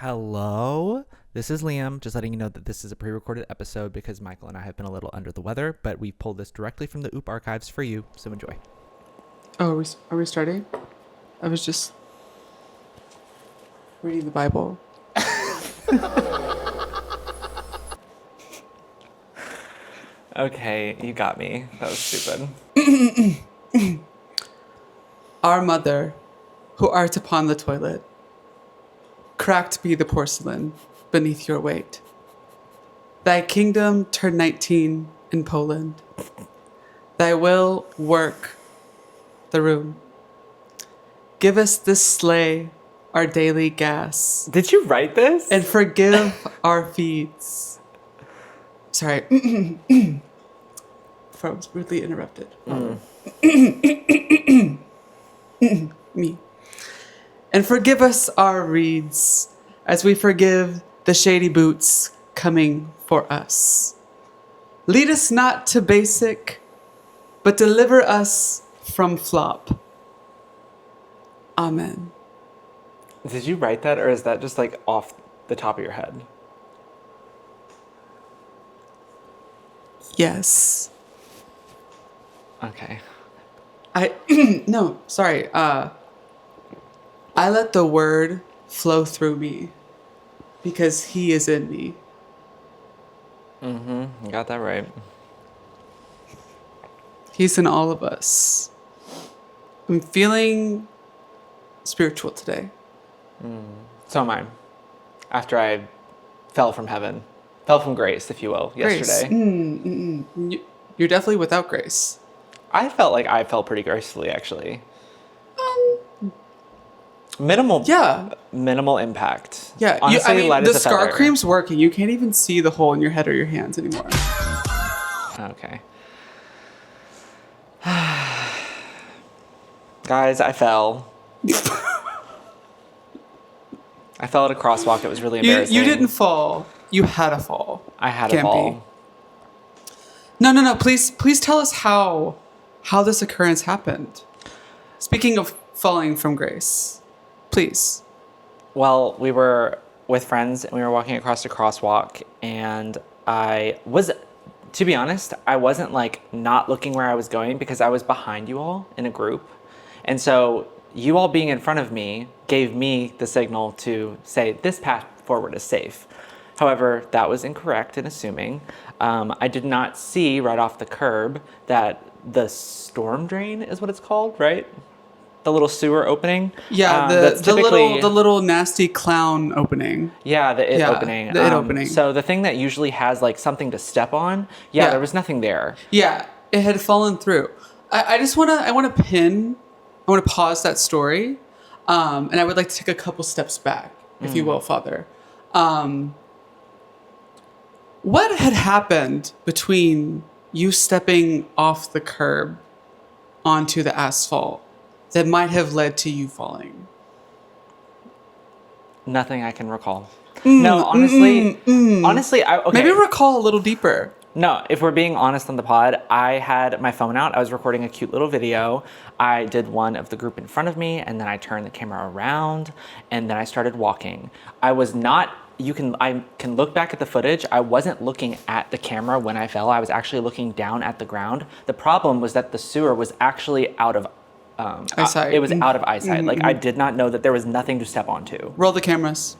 Hello, this is Liam. Just letting you know that this is a pre-recorded episode because Michael and I have been a little under the weather, but we pulled this directly from the OOP archives for you, so enjoy. Oh, are we starting? I was just reading the Bible. Okay, you got me. That was stupid. Our mother, who art upon the toilet, cracked be the porcelain beneath your weight. Thy kingdom turned 19 in Poland. Thy will work the room. Give us this sleigh our daily gas. Did you write this? And forgive our feeds. Sorry. Froze, rudely interrupted. Me. And forgive us our reeds as we forgive the shady boots coming for us. Lead us not to basic, but deliver us from flop. Amen. Did you write that, or is that just like off the top of your head? Yes. Okay. No, sorry. I let the word flow through me because he is in me. You got that right. He's in all of us. I'm feeling spiritual today. So am I. After I fell from heaven. Fell from grace, if you will, yesterday. You're definitely without grace. I felt like I fell pretty gracefully, actually. Minimal impact. Yeah, Honestly, light the as a scar feather. cream's working. You can't even see the hole in your head or your hands anymore. Okay. Guys, I fell. I fell at a crosswalk. It was really embarrassing. You didn't fall. You had a fall. I had a fall. No. Please tell us how this occurrence happened. Speaking of falling from grace, please. Well, we were with friends and we were walking across a crosswalk, and to be honest, I wasn't like not looking where I was going because I was behind you all in a group. And so you all being in front of me gave me the signal to say this path forward is safe. However, that was incorrect in assuming. I did not see right off the curb that the storm drain is what it's called, right? The little sewer opening. Yeah, the little nasty clown opening. Yeah, the it opening. The it opening. So the thing that usually has like something to step on. Yeah, there was nothing there. Yeah, it had fallen through. I want to pause that story, and I would like to take a couple steps back, if you will, Father. What had happened between you stepping off the curb onto the asphalt that might have led to you falling? Nothing I can recall. No, honestly, okay. Maybe recall a little deeper. No, if we're being honest on the pod, I had my phone out. I was recording a cute little video. I did one of the group in front of me, and then I turned the camera around, and then I started walking. I can look back at the footage. I wasn't looking at the camera when I fell. I was actually looking down at the ground. The problem was that the sewer was actually out of eyesight. It was out of eyesight. Like, I did not know that there was nothing to step onto. Roll the cameras.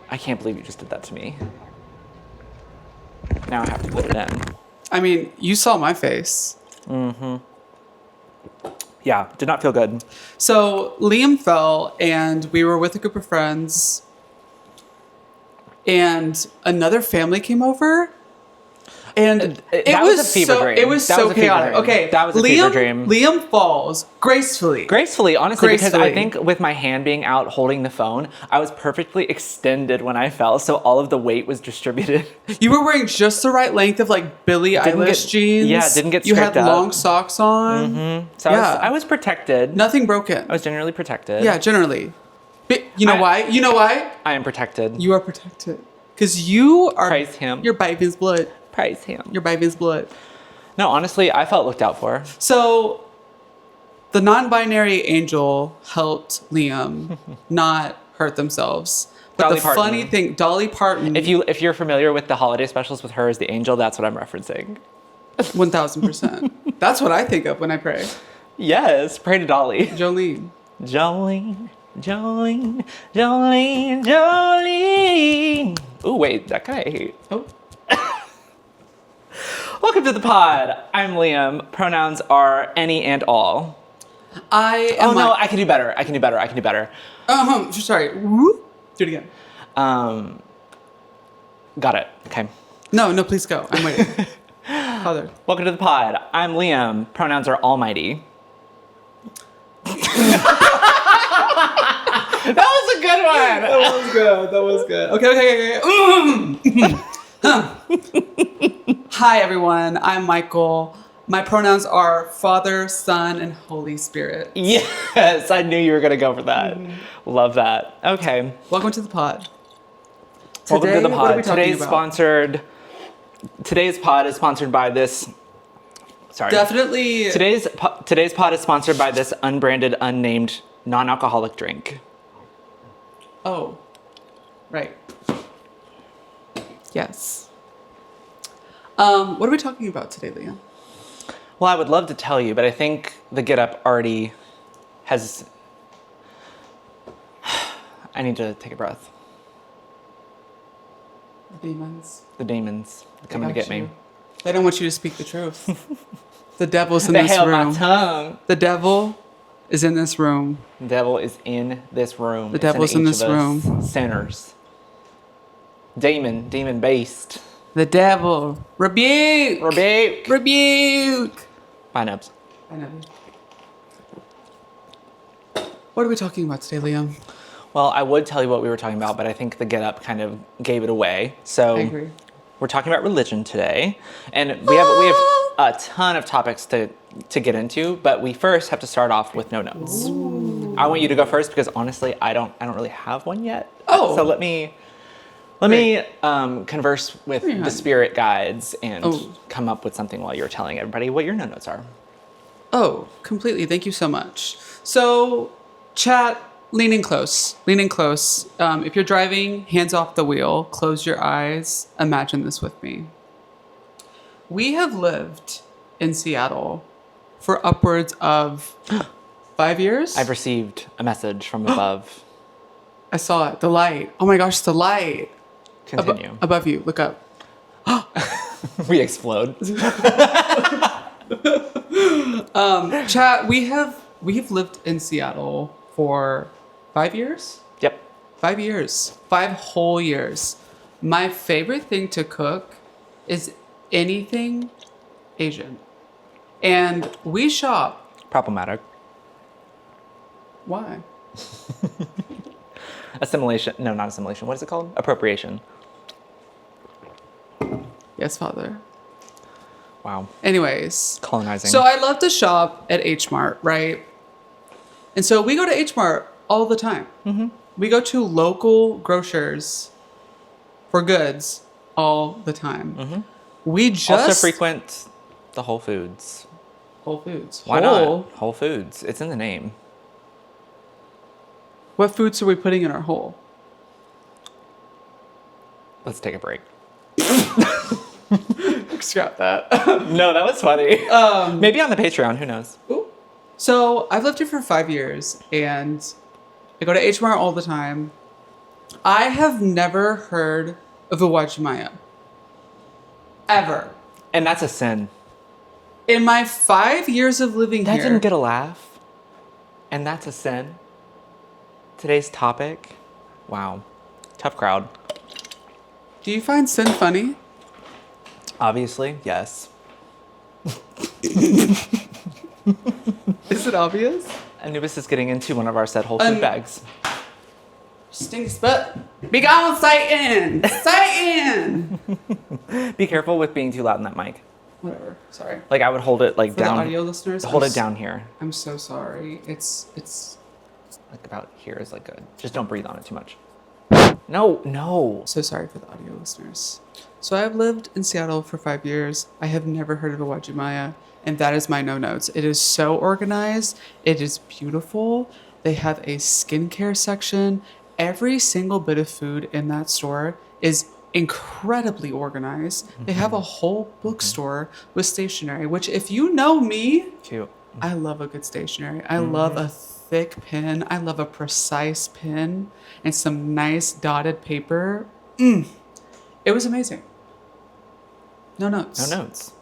I can't believe you just did that to me. Now I have to put it in. I mean, you saw my face. Yeah, did not feel good. So Liam fell, and we were with a group of friends, and another family came over. And it was a fever dream. It was so chaotic. Okay, that was a fever dream. Liam falls gracefully. Honestly, because I think with my hand being out holding the phone, I was perfectly extended when I fell, so all of the weight was distributed. You were wearing just the right length of like Billie Eilish jeans. Yeah, didn't get You scraped had up. long socks on. So I was protected. Nothing broken. I was generally protected. Yeah, generally. But you know why? You know why? I am protected. You are protected. Because you are... Praise him. Your baby's blood. Praise him. Your baby's blood. No, honestly, I felt looked out for. So, the non-binary angel helped Liam not hurt themselves. But Dolly the Parton. funny thing, Dolly Parton, If you're familiar with the holiday specials with her as the angel, that's what I'm referencing. 1000%. That's what I think of when I pray. Yes, pray to Dolly. Jolene. Jolene, Jolene, Jolene, Jolene. Ooh, wait, that guy I hate. Oh. Welcome to the pod. I'm Liam. Pronouns are any and all. I am No, I can do better. I can do better. Sorry. Whoop. Do it again. Got it. Okay. No, please go. I'm waiting. Father. Welcome to the pod. I'm Liam. Pronouns are almighty. That was a good one. That was good. Okay. Hi, everyone. I'm Michael. My pronouns are Father, Son, and Holy Spirit. Yes, I knew you were going to go for that. Love that. Okay. Welcome to the pod. Welcome to the What are we pod. talking about? Today's pod is sponsored by this. Sorry. Definitely. Today's pod is sponsored by this unbranded, unnamed, non-alcoholic drink. Oh, right. Yes. What are we talking about today, Liam? Well, I would love to tell you, but I think the Get Up already has. I need to take a breath. The demons. The demons are coming to Got get me. you. They don't want you to speak the truth. The devil's in They this held room. my tongue. The devil is in this room. The devil is in this room. The devil's in each this of us room. Sinners. Demon based. The devil. Rebuke. Rebuke. Rebuke. Bye, Nubs. I know. What are we talking about today, Liam? Well, I would tell you what we were talking about, but I think the Get Up kind of gave it away. So I agree. we're talking about religion today, and we have a ton of topics to get into, but we first have to start off with no notes. Ooh. I want you to go first because honestly, I don't really have one yet. Oh. So let me converse with the spirit guides and come up with something while you're telling everybody what your no notes are. Oh, completely. Thank you so much. So, chat, lean in close. If you're driving, hands off the wheel, close your eyes. Imagine this with me. We have lived in Seattle for upwards of 5 years. I've received a message from above. I saw it. The light. Oh my goch, the light. Continue. Above you. Look up. We explode. Chat, we have lived in Seattle for 5 years? Yep. 5 years. 5 whole years. My favorite thing to cook is anything Asian. And we shop. Problematic. Why? Assimilation. No, not assimilation. What is it called? Appropriation. Yes, Father. Wow. Anyways. Colonizing. So I love to shop at H Mart, right? And so we go to H Mart all the time. Mm-hmm. We go to local grocers for goods all the time. Mm-hmm. We just also frequent the Whole Foods. Whole Foods. Why not? Whole Foods. It's in the name. What foods are we putting in our hole? Let's take a break. Scrap that. No, that was funny. Maybe on the Patreon. Who knows? Ooh. So I've lived here for 5 years, and I go to H Mart all the time. I have never heard of a Wajimaya. Ever. And that's a sin. In my 5 years of living That here. didn't get a laugh. And that's a sin. Today's topic. Wow. Tough crowd. Do you find sin funny? Obviously, yes. Is it obvious? Anubis is getting into one of our said Whole Food bags. Stinks butt. Be gone, Satan! Satan! Be careful with being too loud in that mic. Whatever. Sorry. Like I would hold it like For down. the audio listeners, Hold it down here. I'm so sorry. It's Like about here is like good. Just don't breathe on it too much. No. so sorry for the audio listeners. So I've lived in Seattle for 5 years. I have never heard of a Wajimaya, and that is my no notes. It is so organized. It is beautiful. They have a skincare section. every single bit of food in that store is incredibly organized. They have a whole bookstore with stationery, which if you know me, Cute. I love a good stationery. I love a thick pen. I love a precise pen and some nice dotted paper. It was amazing. No notes. No notes.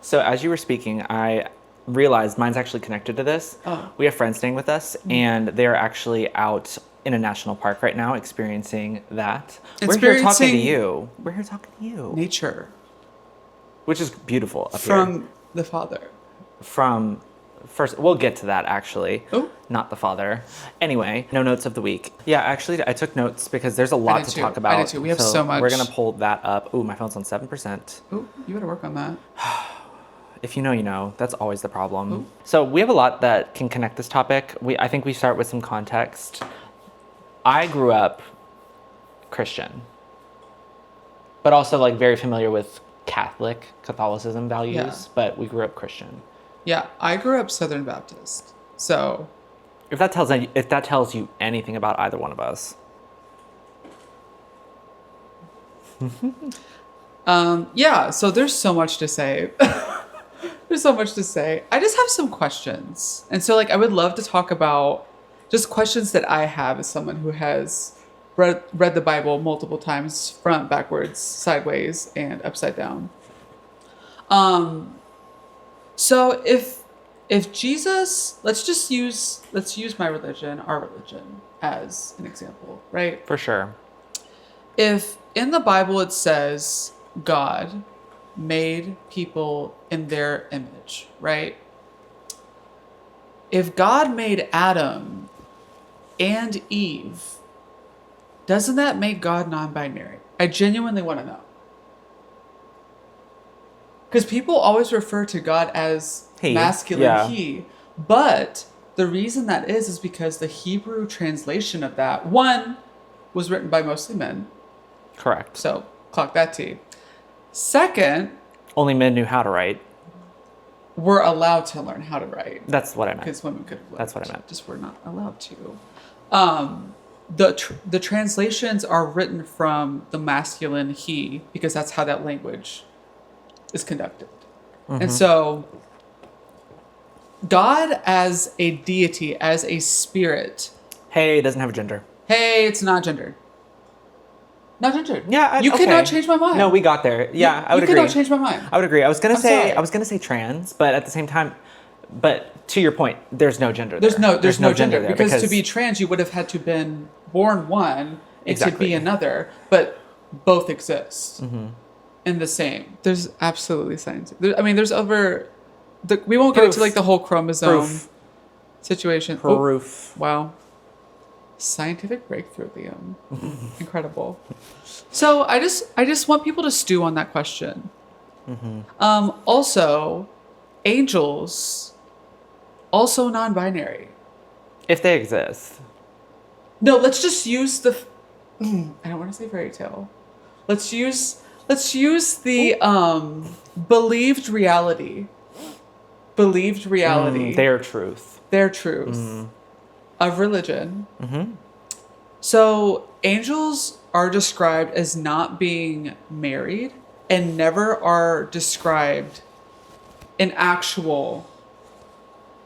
So as you were speaking, I realized mine's actually connected to this. Oh. We have friends staying with us, and they're actually out in a national park right now experiencing that. We're here talking to you. We're here talking to you. Nature. Which is beautiful up here. From the Father. From first, we'll get to that actually. Oh. Not the Father. Anyway, no notes of the week. Yeah, actually, I took notes because there's a lot to talk about. I did too. We have so much. We're going to pull that up. Ooh, my phone's on 7%. Oh, you better work on that. If you know, you know. That's always the problem. Ooh. So we have a lot that can connect this topic. I think we start with some context. I grew up Christian, but also like very familiar with Catholicism values, Yeah. but we grew up Christian. Yeah, I grew up Southern Baptist. So If that tells you anything about either one of us. yeah, so there's so much to say. There's so much to say. I just have some questions. And so like I would love to talk about just questions that I have as someone who has read the Bible multiple times, front, backwards, sideways, and upside down. So if Jesus, let's use my religion, our religion, as an example, right? For sure. If in the Bible it says God made people in their image, right? If God made Adam and Eve, doesn't that make God non-binary? I genuinely want to know. Because people always refer to God as He. masculine, Yeah. he. But the reason that is because the Hebrew translation of that, one, was written by mostly men. Correct. So, clock that T. Second, Only men knew how to write. we're allowed to learn how to write. That's what I meant. Because women could have learned. That's what I meant. Just we're not allowed to. The translations are written from the masculine he, because that's how that language is conducted. And so God as a deity, as a spirit. Hey, it doesn't have a gender. Hey, it's not gendered. Not gendered. Yeah, you okay. cannot change my mind. No, we got there. Yeah, I would agree. You cannot change my mind. I would agree. I was gonna sorry. say trans, but at the same time, but to your point, there's no gender. There's no gender there because to be trans, you would have had to been born one and Exactly. to be another, but both exist in the same. There's absolutely science. There's over. We won't get into like the whole chromosome situation. Oh, Proof. wow. Scientific breakthrough, Liam. Incredible. So I just want people to stew on that question. Also, angels, also non-binary. If they exist. No, let's just use the. I don't want to say fairy tale. Let's use the believed reality. Believed reality. Their truth. Their truth of religion. So angels are described as not being married and never are described in actual,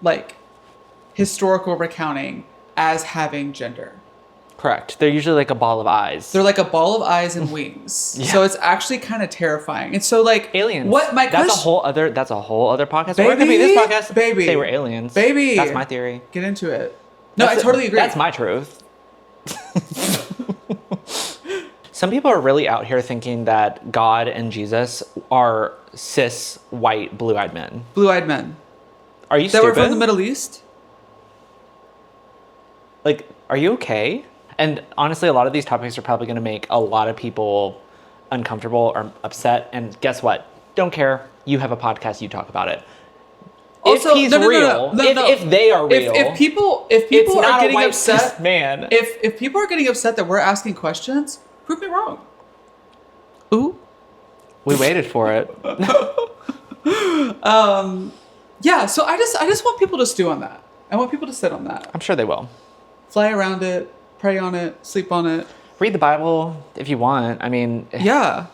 like, historical recounting as having gender. Correct. They're usually like a ball of eyes. They're like a ball of eyes and wings. Yeah. So it's actually kind of terrifying. And so like aliens. What my that's question, a whole other podcast. Baby, or it could be this podcast. baby. They were aliens. Baby. That's my theory. Get into it. No, I totally agree. That's my truth. Some people are really out here thinking that God and Jesus are cis, white, blue-eyed men. Blue-eyed men. Are you That stupid? were from the Middle East? Like, are you okay? And honestly, a lot of these topics are probably going to make a lot of people uncomfortable or upset. And guess what? Don't care. You have a podcast. You talk about it. Also, if he's real, if they are real, if people it's are not getting a white upset, cis man. if people are getting upset that we're asking questions, prove me wrong. Ooh. We waited for it. Yeah. So I just want people to stew on that. I want people to sit on that. I'm sure they will. Fly around it, pray on it, sleep on it. Read the Bible if you want. I mean, Yeah,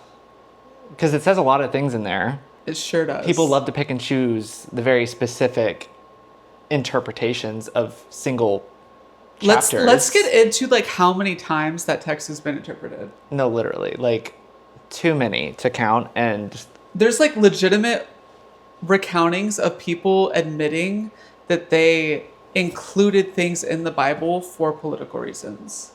because it says a lot of things in there. it sure does. People love to pick and choose the very specific interpretations of single chapters. Let's get into like how many times that text has been interpreted. No, literally, like too many to count. And There's like legitimate recountings of people admitting that they included things in the Bible for political reasons.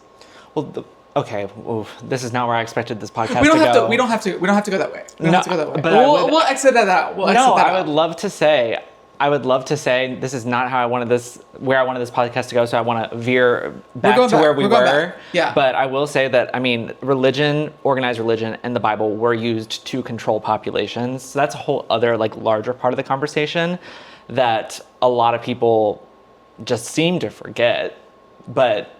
well, okay, oof, this is not where I expected this podcast We don't to have go. to. We don't have to. We don't have to go that way. We don't No, have to go that way. but I would- We'll exit that out. We'll exit No, that I out. would love to say. I would love to say this is not how I wanted this, where I wanted this podcast to go. So I want to veer back going to back. where we We're going were. back. Yeah. But I will say that, I mean, religion, organized religion, and the Bible were used to control populations. So that's a whole other, like, larger part of the conversation that a lot of people just seem to forget. But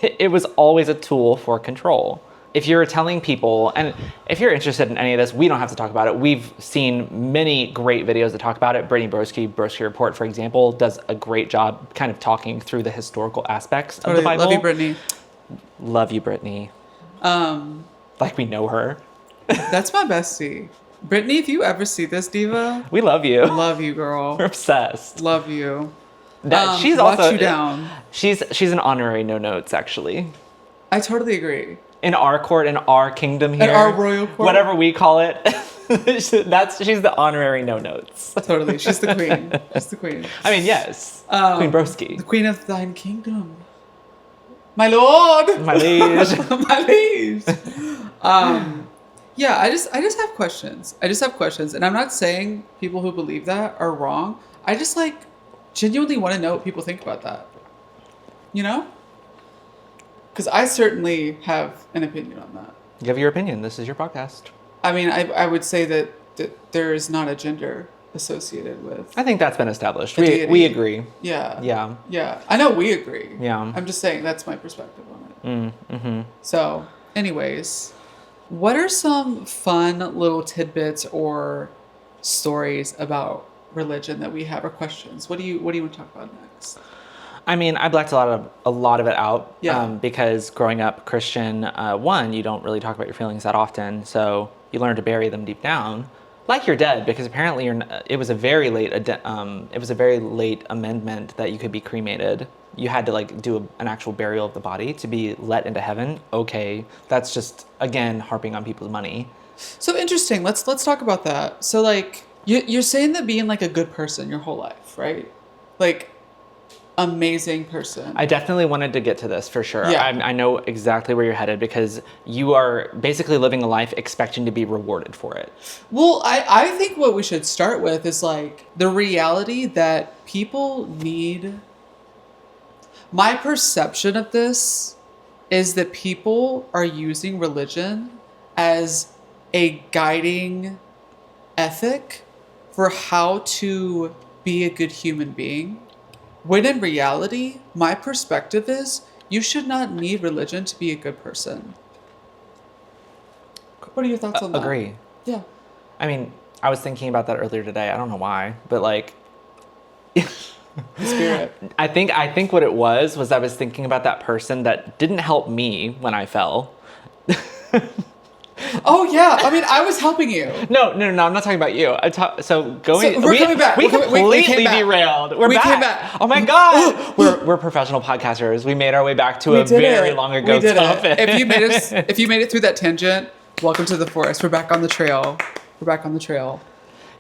it was always a tool for control. If you're telling people, and if you're interested in any of this, we don't have to talk about it. We've seen many great videos that talk about it. Brittany Broski Report, for example, does a great job kind of talking through the historical aspects of the Bible. Love you, Brittany. Love you, Brittany. Like we know her. That's my bestie. Brittany, if you ever see this, diva, We love you. love you, girl. We're obsessed. Love you. She's watch also you down. She's an honorary no notes actually. I totally agree. In our court, in our kingdom here, our royal court? whatever we call it, she's the honorary no notes. Totally. She's the queen. She's the queen. I mean, yes, Queen Broski, The queen of thine kingdom. My lord. my liege. My liege. Yeah, I just have questions. And I'm not saying people who believe that are wrong. I just like genuinely want to know what people think about that. You know? Because I certainly have an opinion on that. Give your opinion. This is your podcast. I mean, I would say that there is not a gender associated with. I think that's been established. A deity. We agree. Yeah. Yeah. Yeah. I know we agree. Yeah. I'm just saying that's my perspective on it. Mm-hmm. So, anyways, what are some fun little tidbits or stories about religion that we have, or questions? What do you want to talk about next? I mean, I blacked a lot of it out. Yeah. Because growing up Christian, one, you don't really talk about your feelings that often, so you learn to bury them deep down, like you're dead. Because apparently, it was a very late amendment that you could be cremated. You had to like do an actual burial of the body to be let into heaven. Okay, that's just again harping on people's money. So interesting. Let's talk about that. So like you're saying that being like a good person your whole life, right? Like amazing person. I definitely wanted to get to this for sure. Yeah. I know exactly where you're headed because you are basically living a life expecting to be rewarded for it. Well, I think what we should start with is like the reality that people need. My perception of this is that people are using religion as a guiding ethic for how to be a good human being. When in reality, my perspective is you should not need religion to be a good person. What are your thoughts on that? Agree. Yeah. I mean, I was thinking about that earlier today. I don't know why, but like, Spirit. I think what it was I was thinking about that person that didn't help me when I fell. Oh yeah, I mean, I was helping you. No, I'm not talking about you. So we're coming back. We We came completely back. derailed. We back. came back. Oh my god, we're professional podcasters. We made our way back to a very long ago We did topic. it. If you made it through that tangent, welcome to the forest. We're back on the trail.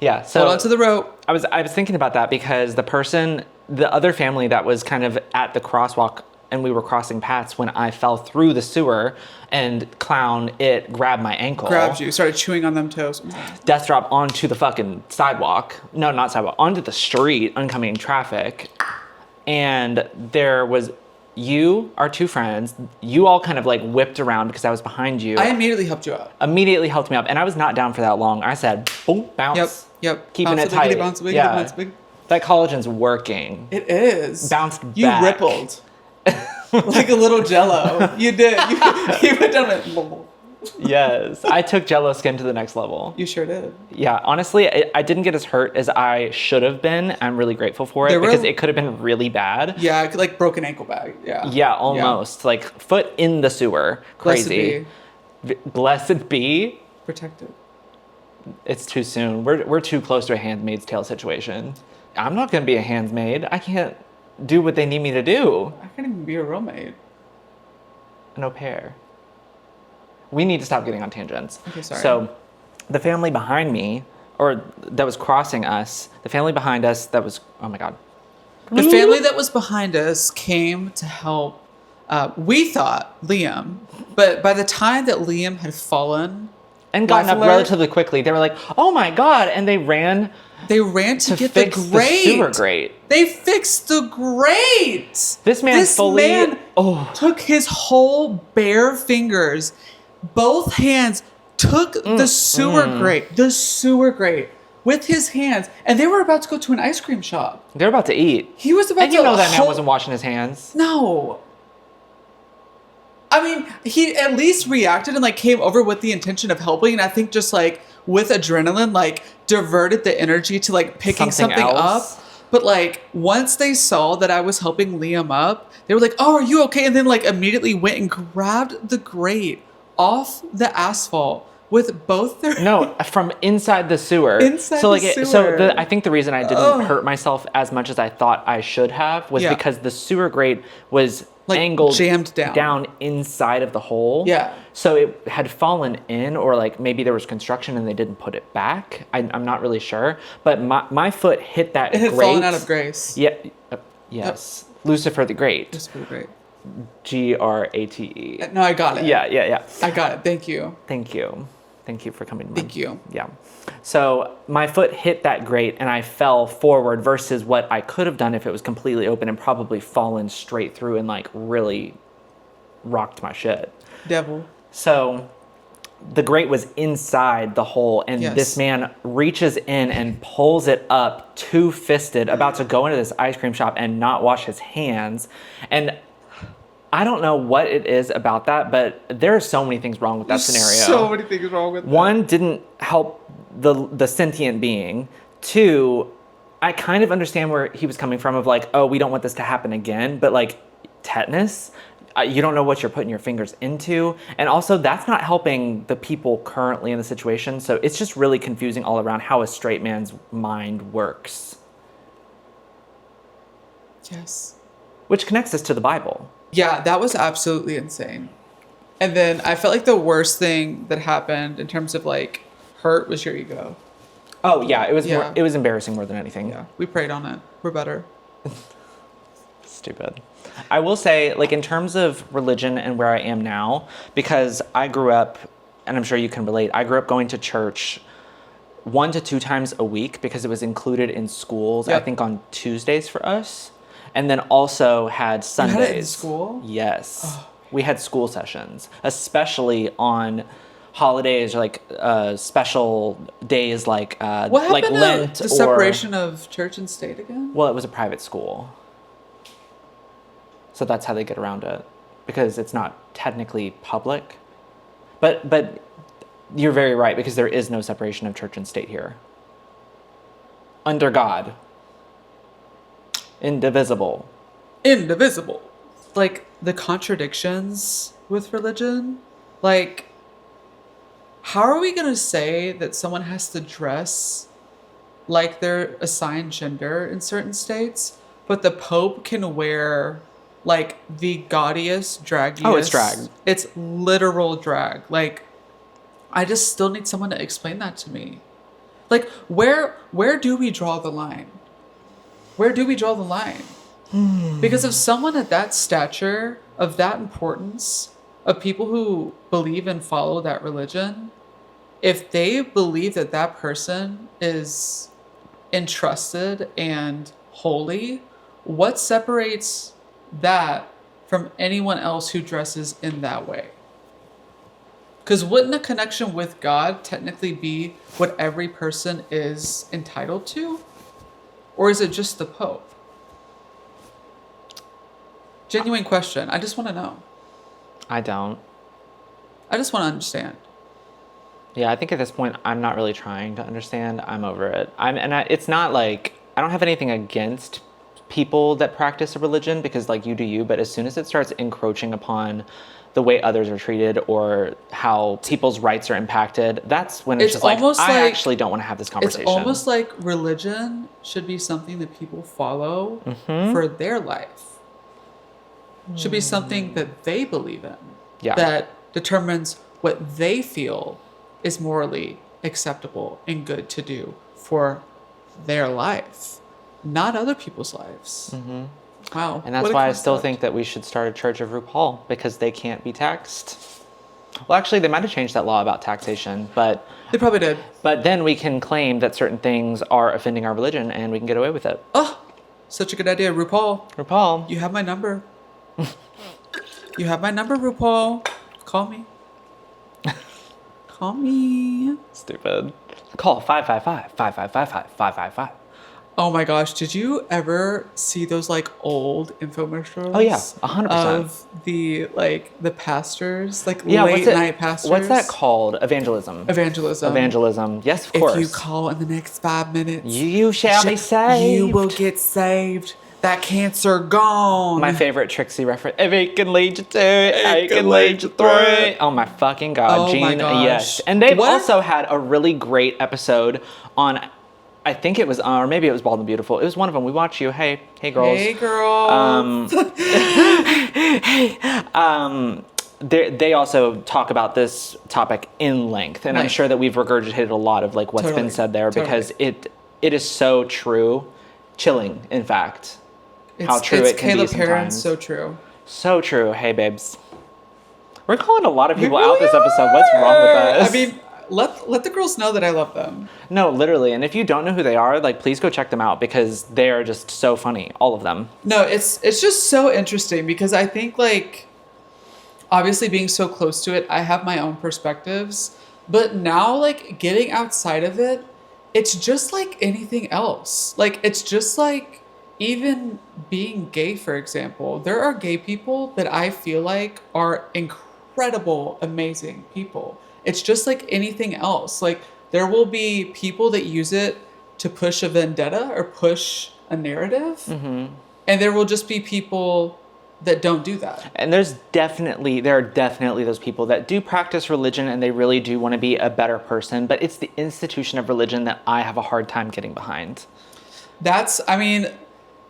Yeah. So Hold on to the rope. I was thinking about that because the other family that was kind of at the crosswalk and we were crossing paths when I fell through the sewer and it grabbed my ankle. Grabbed you. Started chewing on them toes. Death drop onto the fucking sidewalk. No, not sidewalk. Onto the street, oncoming traffic. And there was you, our two friends, you all kind of like whipped around because I was behind you. I immediately helped you out. Immediately helped me up. And I was not down for that long. I said, boom, bounce. Yep. Keeping Bounce it tight. Bounce, wiggity, Yeah. bounce, wiggity. That collagen's working. It is. Bounced You back. rippled. Like a little jello. You did. You went down and Yes, I took Jello skin to the next level. You sure did. Yeah, honestly, I didn't get as hurt as I should have been. I'm really grateful for it because it could have been really bad. Yeah, like broken ankle bag. Yeah. Yeah, almost. Like foot in the sewer. Crazy. Blessed be. Protected. It's too soon. We're too close to a Handmaid's Tale situation. I'm not going to be a handmaid. I can't do what they need me to do. I can't even be a real maid. An au pair. We need to stop getting on tangents. Okay, sorry. So, the family behind me, or that was crossing us, the family behind us that was, oh my God. The family that was behind us came to help, we thought, Liam. But by the time that Liam had fallen... And gotten up relatively quickly, they were like, oh my God. And they ran to get the grate. The sewer grate. They fixed the grate. This man took his whole bare fingers, both hands, took the sewer grate with his hands, and they were about to go to an ice cream shop. They're about to eat. He was about and you know that man wasn't washing his hands. No. I mean, he at least reacted and like came over with the intention of helping, and I think just like with adrenaline, like diverted the energy to like picking something up. But like once they saw that I was helping Liam up, they were like, "Oh, are you okay?" And then like immediately went and grabbed the grate off the asphalt with both their from inside the sewer. I think the reason I didn't hurt myself as much as I thought I should have was because the sewer grate was like angled jammed down inside of the hole. Yeah. So it had fallen in, or like maybe there was construction and they didn't put it back. I'm not really sure. But my foot hit that grate. It had fallen out of grace. Yeah. Yes. Lucifer the Great. Lucifer the Great. Grate. No, I got it. Yeah. I got it. Thank you. Thank you for coming. Thank you. Yeah. So my foot hit that grate and I fell forward versus what I could have done if it was completely open and probably fallen straight through and like really rocked my shit. Devil. So the grate was inside the hole and this man reaches in and pulls it up two-fisted, about to go into this ice cream shop and not wash his hands. And I don't know what it is about that, but there are so many things wrong with that scenario. So many things wrong with that. One, didn't help the sentient being. Two, I kind of understand where he was coming from of like, oh, we don't want this to happen again. But like tetanus, you don't know what you're putting your fingers into. And also that's not helping the people currently in the situation. So it's just really confusing all around how a straight man's mind works. Yes. Which connects us to the Bible. Yeah, that was absolutely insane. And then I felt like the worst thing that happened in terms of like hurt was your ego. Oh yeah, it was embarrassing more than anything. Yeah, we prayed on it. We're better. Stupid. I will say, like in terms of religion and where I am now, because I grew up, and I'm sure you can relate, I grew up going to church 1 to 2 times a week because it was included in schools, I think on Tuesdays for us. And then also had Sundays. You had it in school? Yes. Oh. We had school sessions, especially on holidays or like special days like what happened like Lent to the separation of church and state again? Well, it was a private school. So that's how they get around it, because it's not technically public. But you're very right, because there is no separation of church and state here. Under God. Indivisible. Like the contradictions with religion. Like, how are we going to say that someone has to dress like their assigned gender in certain states, but the Pope can wear like the gaudiest, draggiest... Oh, it's drag. It's literal drag. Like, I just still need someone to explain that to me. Like, where do we draw the line? Where do we draw the line? Because if someone at that stature, of that importance, of people who believe and follow that religion, if they believe that that person is entrusted and holy, what separates that from anyone else who dresses in that way? Because wouldn't a connection with God technically be what every person is entitled to? Or is it just the Pope? Genuine question. I just want to know. I don't. I just want to understand. Yeah, I think at this point, I'm not really trying to understand. I'm over it. It's not like I don't have anything against people that practice a religion because, like, you do you. But as soon as it starts encroaching upon the way others are treated or how people's rights are impacted, that's when it's just like, I actually don't want to have this conversation. It's almost like religion should be something that people follow for their life. Should be something that they believe in. Yeah. That determines what they feel is morally acceptable and good to do for their life, not other people's lives. Wow. And that's why I still think that we should start a church of RuPaul, because they can't be taxed. Well, actually, they might have changed that law about taxation, but... They probably did. But then we can claim that certain things are offending our religion, and we can get away with it. Oh, such a good idea. RuPaul. RuPaul. You have my number. You have my number, RuPaul. Call me. Call me. Stupid. Call 555-555-5555. Oh my gosh, did you ever see those like old infomercials? Oh yeah, 100%. Of the pastors, like late night pastors. What's that called? Evangelism. Evangelism. Yes, of course. If you call in the next 5 minutes, you shall be saved. You will get saved. That cancer gone. My favorite Trixie reference. If it can lead you to it, I can lead you through it. Oh my fucking God. Oh Gene, my gosh. yes. And they've also had a really great episode on, I think it was, or maybe it was Bald and Beautiful. It was one of them. We watch you. Hey girls. Hey girls. They also talk about this topic in length, and I'm sure that we've regurgitated a lot of like what's been said there because it is so true, chilling. In fact, how true it can be sometimes. So true. So true. Hey babes, we're calling a lot of people out this episode. What's wrong with us? I mean, let the girls know that I love them. No, literally. And if you don't know who they are, like, please go check them out because they are just so funny. All of them. No, it's just so interesting because I think like, obviously being so close to it, I have my own perspectives, but now like getting outside of it, it's just like anything else. Like, it's just like even being gay, for example, there are gay people that I feel like are incredible, amazing people. It's just like anything else. Like, there will be people that use it to push a vendetta or push a narrative. And there will just be people that don't do that. And there are definitely those people that do practice religion and they really do want to be a better person, but it's the institution of religion that I have a hard time getting behind. I mean,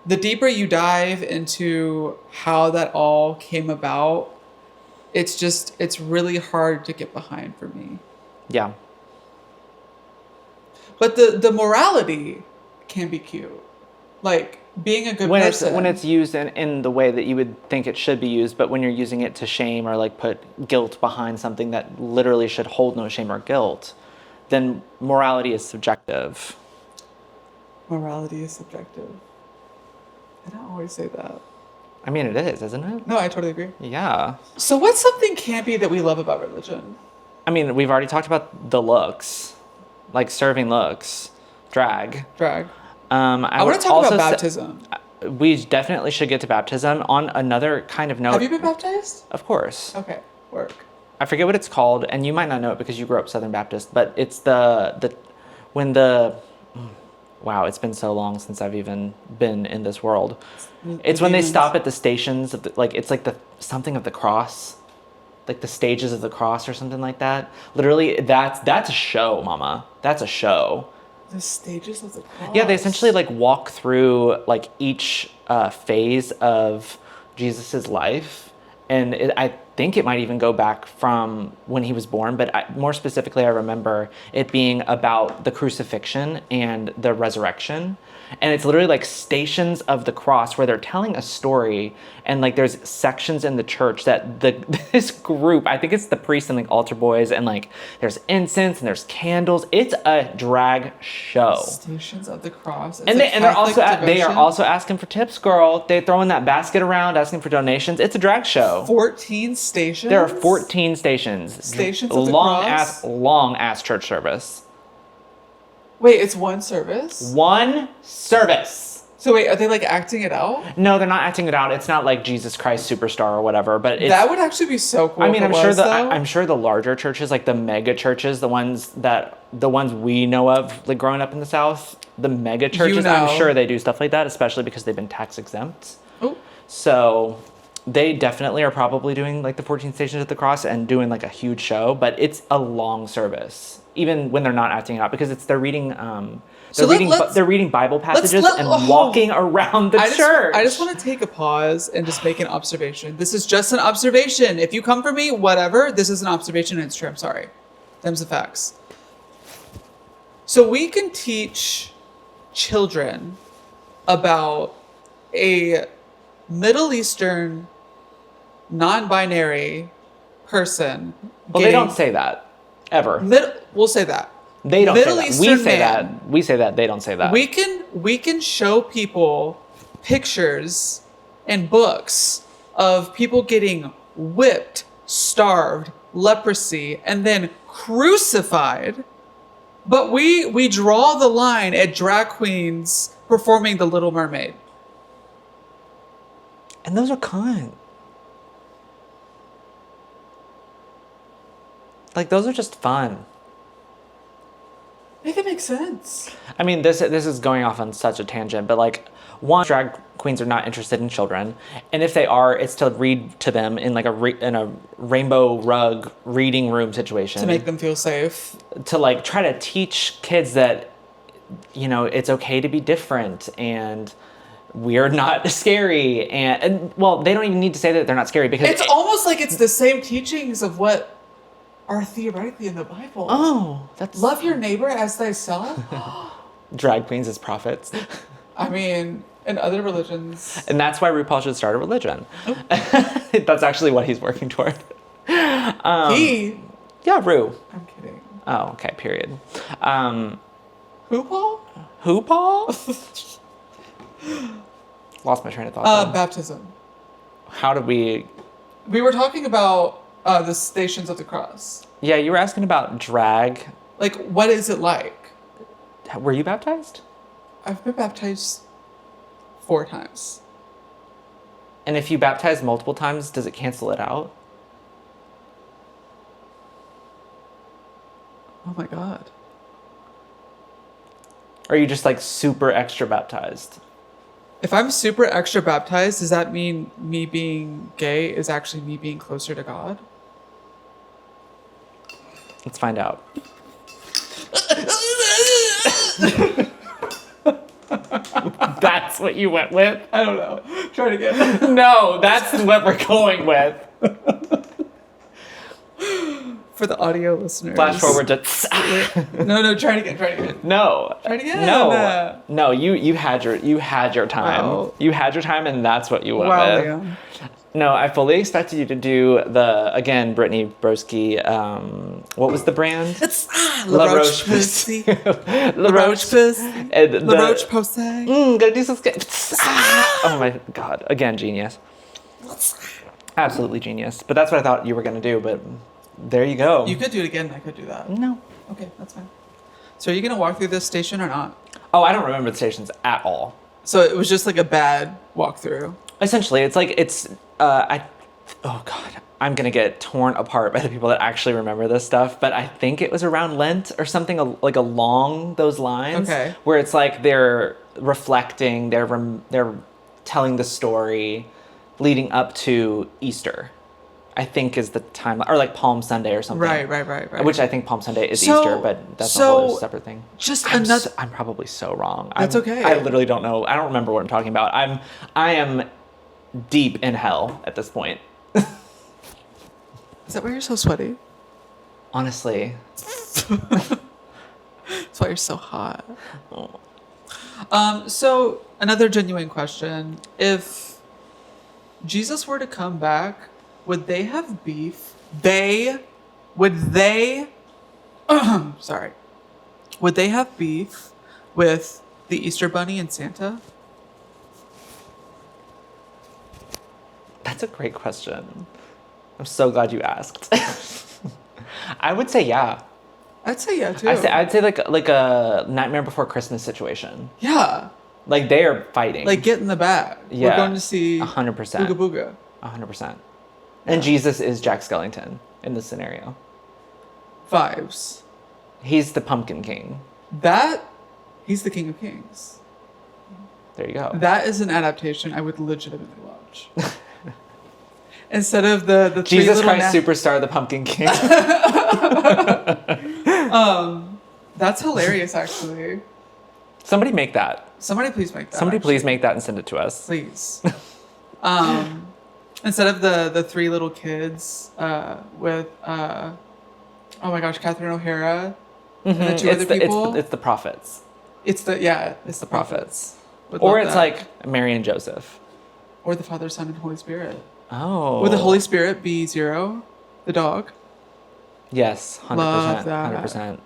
the deeper you dive into how that all came about, it's really hard to get behind for me. Yeah. But the morality can be cute. Like, being a good person. When it's used in the way that you would think it should be used, but when you're using it to shame or like put guilt behind something that literally should hold no shame or guilt, then morality is subjective. Morality is subjective. I don't always say that. I mean, it is, isn't it? No, I totally agree. Yeah. So what's something campy that we love about religion? I mean, we've already talked about the looks, like serving looks, drag. I want to talk about baptism. We definitely should get to baptism. On another kind of note. Have you been baptized? Of course. Okay, work. I forget what it's called, and you might not know it because you grew up Southern Baptist, but it's wow, it's been so long since I've even been in this world. It's when they stop at the stations of it's like something of the cross, like the stages of the cross or something like that. Literally, that's a show, mama. That's a show. The stages of the cross. Yeah, they essentially like walk through like each phase of Jesus's life, and I think it might even go back from when he was born, but more specifically, I remember it being about the crucifixion and the resurrection. And it's literally like stations of the cross where they're telling a story, and like there's sections in the church that this group, I think it's the priests and like altar boys, and like there's incense and there's candles. It's a drag show. Stations of the cross. And they are also asking for tips, girl. They throwing that basket around, asking for donations. It's a drag show. 14 stations. There are 14 stations. Stations of the cross. Long ass church service. Wait, it's one service? One service. So wait, are they like acting it out? No, they're not acting it out. It's not like Jesus Christ Superstar or whatever, but it's, That would actually be so cool. I mean, if it was, though. I'm sure the larger churches, like the mega churches, the ones we know of, like growing up in the South, the mega churches, know. I'm sure they do stuff like that, especially because they've been tax exempt. Oh. So they definitely are probably doing like the 14 Stations of the Cross and doing like a huge show, but it's a long service, even when they're not acting it out, because they're reading. They're reading Bible passages and walking around the church. I just want to take a pause and just make an observation. This is just an observation. If you come for me, whatever. This is an observation and it's true. I'm sorry. Them's the facts. So we can teach children about a Middle Eastern non-binary person. Well, they don't say that ever. We'll say that. They don't Middle say that. Eastern We say man. that. We say that. They don't say that. We can show people pictures and books of people getting whipped, starved, leprosy, and then crucified. But we draw the line at drag queens performing The Little Mermaid. And those are kind. Like, those are just fun. Make it make sense. I mean, this is going off on such a tangent, but like, one, drag queens are not interested in children, and if they are, it's to read to them in like in a rainbow rug reading room situation To make them feel safe. To like try to teach kids that, you know, it's okay to be different and we're not scary, and well, they don't even need to say that they're not scary because It's almost like it's the same teachings of what are theoretically in the Bible. Oh, that's Love your neighbor as thyself. drag queens as prophets. I mean, in other religions. And that's why RuPaul should start a religion. That's actually what he's working toward. Yeah, Ru. I'm kidding. Oh, okay, period. Who, Paul? Who, Paul? Lost my train of thought. Baptism. How did we... We were talking about the Stations of the Cross. Yeah, you were asking about drag. Like, what is it like? Were you baptized? I've been baptized 4 times. And if you baptize multiple times, does it cancel it out? Oh my God. Or are you just like super extra baptized? If I'm super extra baptized, does that mean me being gay is actually me being closer to God? Let's find out. That's what you went with? I don't know. Try it again. No, that's what we're going with. For the audio listeners. Flash forward to... No, try it again. No. Try it again. No, you had your time. Wow. You had your time and that's what you went Wow, with. Liam. No, I fully expected you to do again, Brittany Broski, what was the brand? It's La La Roche Roche Pussy. La Roche Pussy. La Roche Posay. Gotta do some Oh my God. Again, genius. Absolutely genius. But that's what I thought you were going to do, but there you go. You could do it again. I could do that. No. Okay, that's fine. So are you going to walk through this station or not? Oh, I don't remember the stations at all. So it was just like a bad walkthrough. Essentially, it's like oh God, I'm gonna get torn apart by the people that actually remember this stuff. But I think it was around Lent or something like along those lines. Okay. Where it's like they're reflecting, they're telling the story leading up to Easter. I think is the time, or like Palm Sunday or something. Right. Which I think Palm Sunday is So- Easter, but that's a so whole separate thing. I'm probably so wrong. That's okay. I literally don't know. I don't remember what I'm talking about. I am deep in hell at this point. Is that why you're so sweaty? Honestly. That's why you're so hot. So another genuine question. If Jesus were to come back, would they have beef? Would they have beef with the Easter Bunny and Santa? That's a great question. I'm so glad you asked. I would say yeah. I'd say yeah too. I'd say like a Nightmare Before Christmas situation. Yeah. Like they are fighting. Like, get in the bag. Yeah. We're going to see 100%. Booga Booga. 100%. And Jesus is Jack Skellington in this scenario. Vibes. He's the Pumpkin King. He's the King of Kings. There you go. That is an adaptation I would legitimately watch. Instead of the three Jesus little Christ Superstar, the Pumpkin King. That's hilarious, actually. Somebody make that. Somebody please make that. Somebody please make that and send it to us. Please. Instead of the three little kids with oh my gosh, Catherine O'Hara and the two other people. It's the prophets. It's the prophets. Would Or love it's that. like Mary and Joseph. Or the Father, Son, and Holy Spirit. Oh. Would the Holy Spirit be Zero, the dog? Yes, 100%. Love that.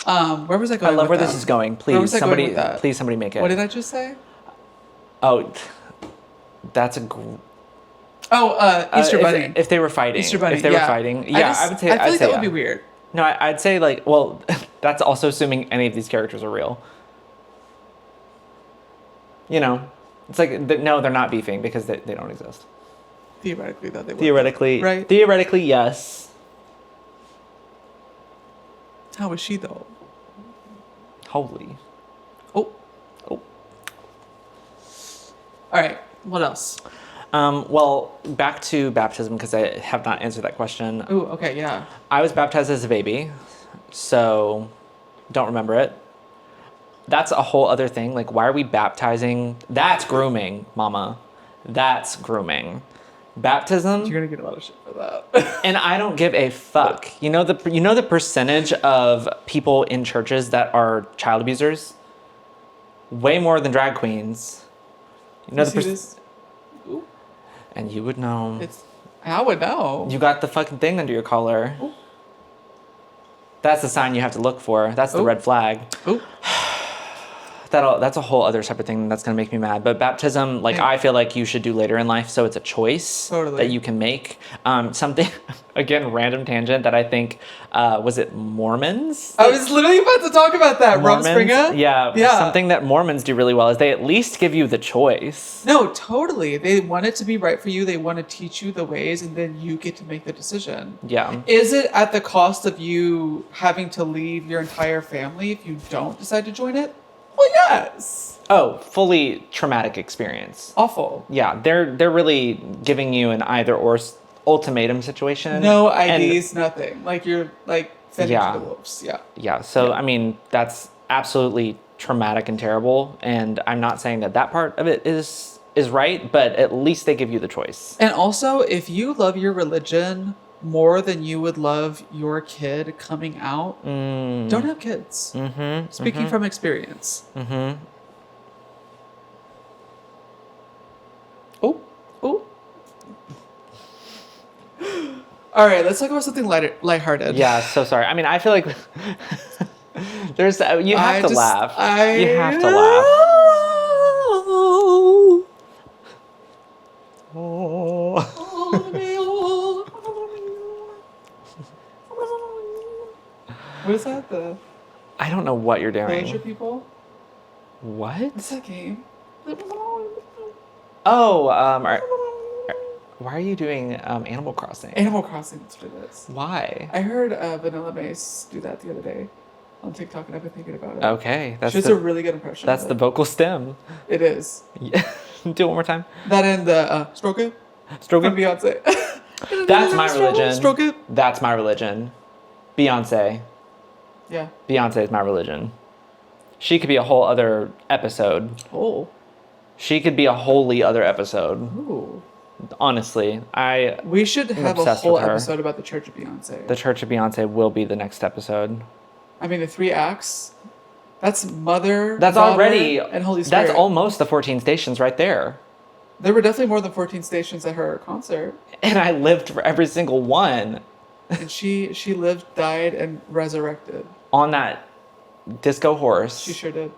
100%. Where was I going? I love with where that? this is going. Where was Please, I going somebody, with that? please, somebody make it. What did I just say? Oh, that's a. Easter Bunny. If they were fighting. Easter Bunny. If they were fighting, yeah, I would say. I feel like that would yeah. be weird. No, I'd say like, well, that's also assuming any of these characters are real. You know, it's like no, they're not beefing because they don't exist. Theoretically, though, they would. Theoretically, Right. Theoretically, yes. How is she though? Holy. Oh. Oh. All right. What else? Well, back to baptism because I have not answered that question. Ooh. Okay. Yeah. I was baptized as a baby, so don't remember it. That's a whole other thing. Like, why are we baptizing? That's grooming, mama. That's grooming. Baptism. You're gonna get a lot of shit for that. And I don't give a fuck. You know the percentage of people in churches that are child abusers? Way more than drag queens. You know Ooh. And you would know. I would know. You got the fucking thing under your collar. Ooh. That's the sign you have to look for. That's the red flag. Ooh. That's a whole other separate thing that's going to make me mad. But baptism, like, I feel like you should do later in life, so it's a choice that you can make. Something, again, random tangent that I think, was it Mormons? I was literally about to talk about that. Rob Springer? Yeah. Something that Mormons do really well is they at least give you the choice. No, totally. They want it to be right for you. They want to teach you the ways, and then you get to make the decision. Yeah. Is it at the cost of you having to leave your entire family if you don't decide to join it? Well, yes. Oh, fully traumatic experience. Awful. Yeah, they're really giving you an either or ultimatum situation. No IDs, nothing. Like you're like fed Yeah. into the wolves. Yeah. Yeah. So I mean, that's absolutely traumatic and terrible. And I'm not saying that part of it is right, but at least they give you the choice. And also, if you love your religion more than you would love your kid coming out, don't have kids. Speaking from experience. Oh. All right, let's talk about something lighthearted. Yeah. So sorry. I mean, I feel like there's you have to laugh. You have to laugh. What is that? I don't know what you're doing. Ranger people? What? What's that game? Oh, why are you doing Animal Crossing? Animal Crossing, that's what it is. Why? I heard Vanilla Mace do that the other day on TikTok, and I've been thinking about it. Okay, She has a really good impression. That's the vocal stem. It is. Yeah. Do it one more time. That and the Stroke It Stroke from it. Beyonce. That's my religion. Stroke It. That's my religion. Beyonce. Yeah. Beyonce is my religion. She could be a whole other episode. Oh. She could be a wholly other episode. Ooh. Honestly, We should have a obsessed whole with her. episode about the Church of Beyonce. The Church of Beyonce will be the next episode. I mean, the 3 acts. That's Mother, That's Daughter, already and Holy Spirit. That's almost the 14 stations right there. There were definitely more than 14 stations at her concert. And I lived for every single one. And she lived, died, and resurrected. On that disco horse. She sure did.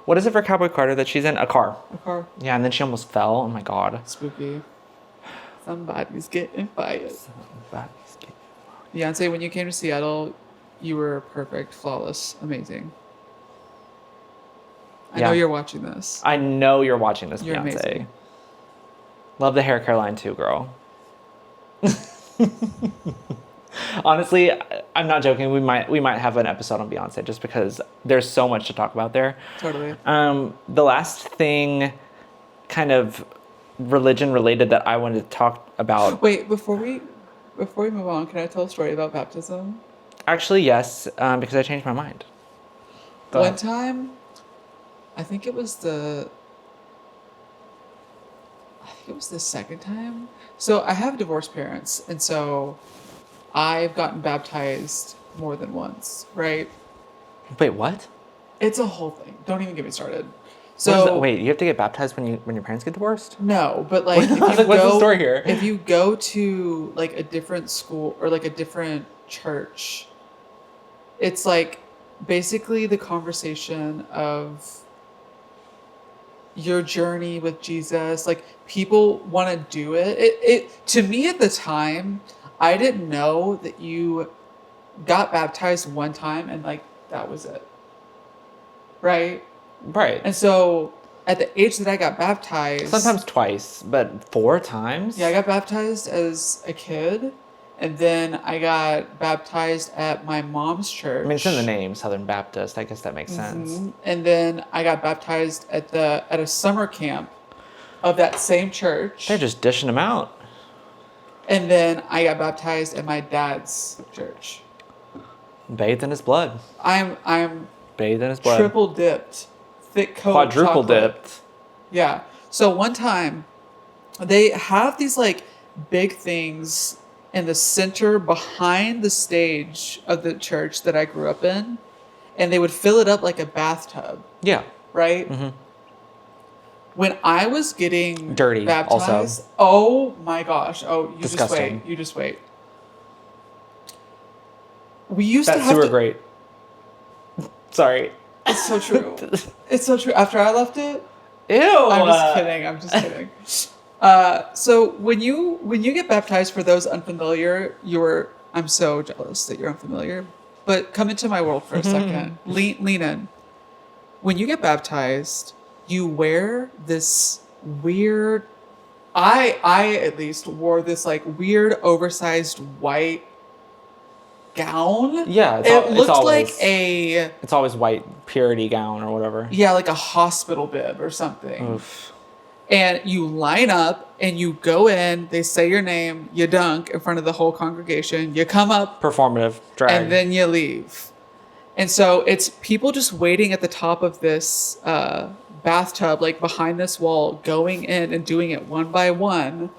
What is it for Cowboy Carter that she's in? A car. A car. Yeah, and then she almost fell. Oh my god. Spooky. Somebody's getting fired. Beyonce, when you came to Seattle, you were perfect, flawless, amazing. I know you're watching this. I know you're watching this, You're Beyonce. amazing. Love the hair care line too, girl. Honestly, I'm not joking. We might have an episode on Beyonce just because there's so much to talk about there. Totally. The last thing, kind of religion related, that I wanted to talk about. Wait, before we move on, can I tell a story about baptism? Actually, yes, because I changed my mind. Go One ahead. time, I think it was the second time. So I have divorced parents, and so I've gotten baptized more than once, right? Wait, what? It's a whole thing. Don't even get me started. What is So that? Wait, you have to get baptized when your parents get divorced? no, but like if you What's the story here? if you go to like a different school or like a different church, it's like basically the conversation of your journey with Jesus. Like people want to do it. It to me at the time, I didn't know that you got baptized one time and like that was it. Right? Right. And so at the age that I got baptized, Sometimes twice, but 4 times? yeah, I got baptized as a kid, and then I got baptized at my mom's church. I mean, it's in the name, Southern Baptist. I guess that makes sense. And then I got baptized at a summer camp of that same church. They're just dishing them out. And then I got baptized at my dad's church. Bathed in his blood. I'm Bathed in his blood. triple dipped, thick coat Quadruple chocolate. dipped. Yeah. So one time, they have these like big things in the center behind the stage of the church that I grew up in, and they would fill it up like a bathtub, Yeah. right? Mm-hmm. When I was getting Dirty, baptized, also. oh my gosh! Oh, you Disgusting. You just wait. We used to That's have sewer to. great. Sorry. It's so true. It's so true. After I left it, Ew. I'm just kidding. I'm just kidding. So when you get baptized, for those unfamiliar, I'm so jealous that you're unfamiliar. But come into my world for a second. Lean in. When you get baptized, you wear this weird. I at least wore this like weird oversized white gown. Yeah, It looked always, like a It's always white purity gown or whatever. yeah, like a hospital bib or something. Oof. And you line up and you go in, they say your name, you dunk in front of the whole congregation, you come up, Performative drag. and then you leave. And so it's people just waiting at the top of this bathtub, like behind this wall, going in and doing it one by one,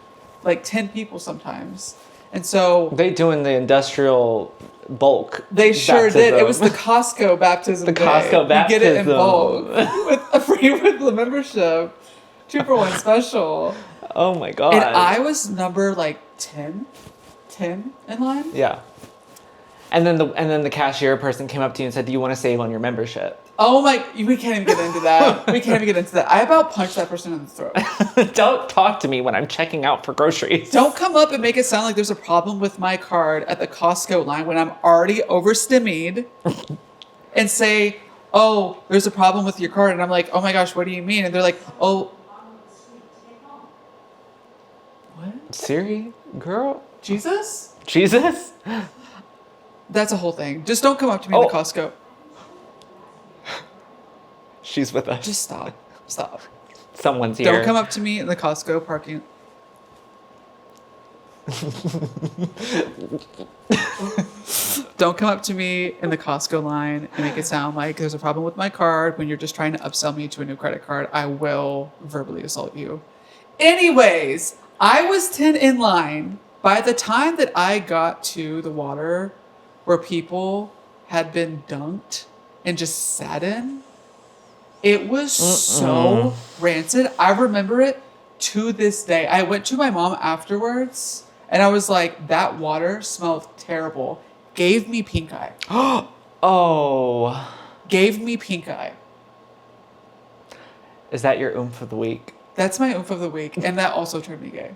like 10 people sometimes. And so they doing the industrial bulk. they sure did. It was the baptism. Costco baptism. The day. Costco You get it in baptism. bulk with a free with the membership, 2-for-1 special. Oh my god. And I was number like 10 in line. Yeah. And then the cashier person came up to you and said, "Do you want to save on your membership?" Oh my, we can't even get into that. We can't even get into that. I about punched that person in the throat. Don't talk to me when I'm checking out for groceries. Don't come up and make it sound like there's a problem with my card at the Costco line when I'm already overstimmied and say, "Oh, there's a problem with your card." And I'm like, "Oh my gosh, what do you mean?" And they're like, "Oh, what? Siri, girl, Jesus?" Jesus. That's a whole thing. Just don't come up to me in the Oh. Costco. She's with us. Just stop. Stop. Someone's here. Don't come up to me in the Costco parking. Don't come up to me in the Costco line and make it sound like there's a problem with my card when you're just trying to upsell me to a new credit card. I will verbally assault you. Anyways, I was 10 in line. By the time that I got to the water where people had been dunked and just sat in, it was so rancid. I remember it to this day. I went to my mom afterwards and I was like, that water smelled terrible. Gave me pink eye. Oh. Gave me pink eye. Is that your oomph of the week? That's my oomph of the week. And that also turned me gay.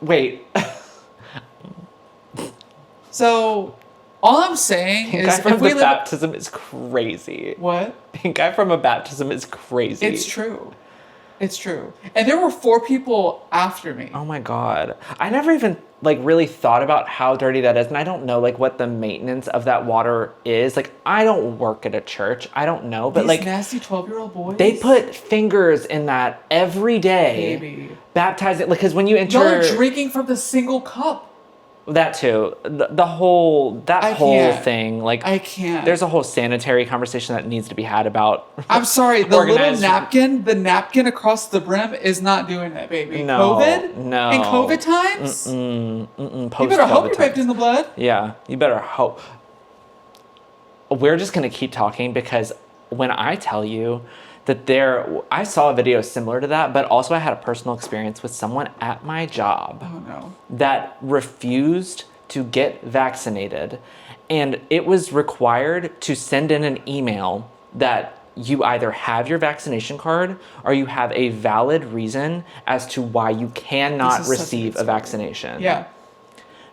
Wait. So All I'm saying Pink is, guy from if we the live, baptism is crazy. what? Pink guy from a baptism is crazy. It's true. It's true. And there were 4 people after me. Oh my God. I never even like really thought about how dirty that is. And I don't know like what the maintenance of that water is. Like I don't work at a church. I don't know. But These like nasty 12-year-old boys. they put fingers in that every day. Baby. Baptizing, like, because when you enter. Y'all are drinking from the single cup. That too. The whole, that whole can't. thing. Like, I can't. There's a whole sanitary conversation that needs to be had about. I'm sorry, the little organized- the napkin across the brim is not doing it, baby. No, COVID? no. In COVID times? You better hope you're baked in the blood. Yeah, you better hope. We're just going to keep talking because when I tell you that I saw a video similar to that, but also I had a personal experience with someone at my job Oh no. that refused to get vaccinated. And it was required to send in an email that you either have your vaccination card or you have a valid reason as to why you cannot This is such a receive good a story. vaccination. Yeah.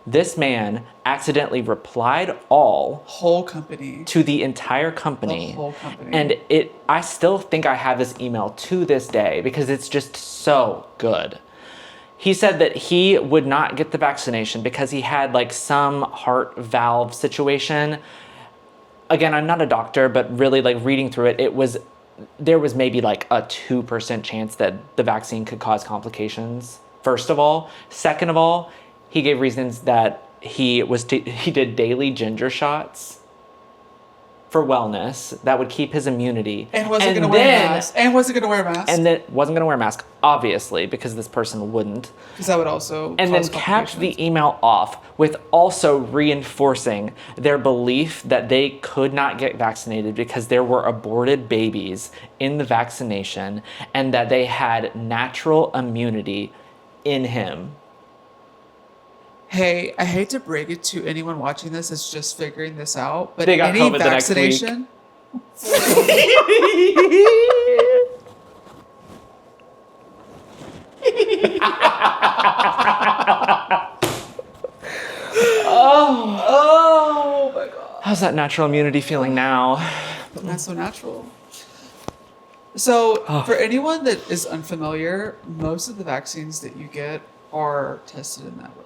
This man accidentally replied all Whole company. to the entire company. The whole company. And I still think I have this email to this day because it's just so good. He said that he would not get the vaccination because he had like some heart valve situation. Again, I'm not a doctor, but really like reading through it, there was maybe like a 2% chance that the vaccine could cause complications. First of all. Second of all, he gave reasons that he did daily ginger shots for wellness that would keep his immunity. And wasn't going to wear a mask. And wasn't going to wear a mask. And then wasn't going to wear a mask, obviously, because this person wouldn't. Because that would also And then capped the email off with also reinforcing their belief that they could not get vaccinated because there were aborted babies in the vaccination and that they had natural immunity in him. Hey, I hate to break it to anyone watching this that's just figuring this out, but They got any COVID the next week. vaccination. Oh my god. How's that natural immunity feeling now? Not so natural. So, for anyone that is unfamiliar, most of the vaccines that you get are tested in that way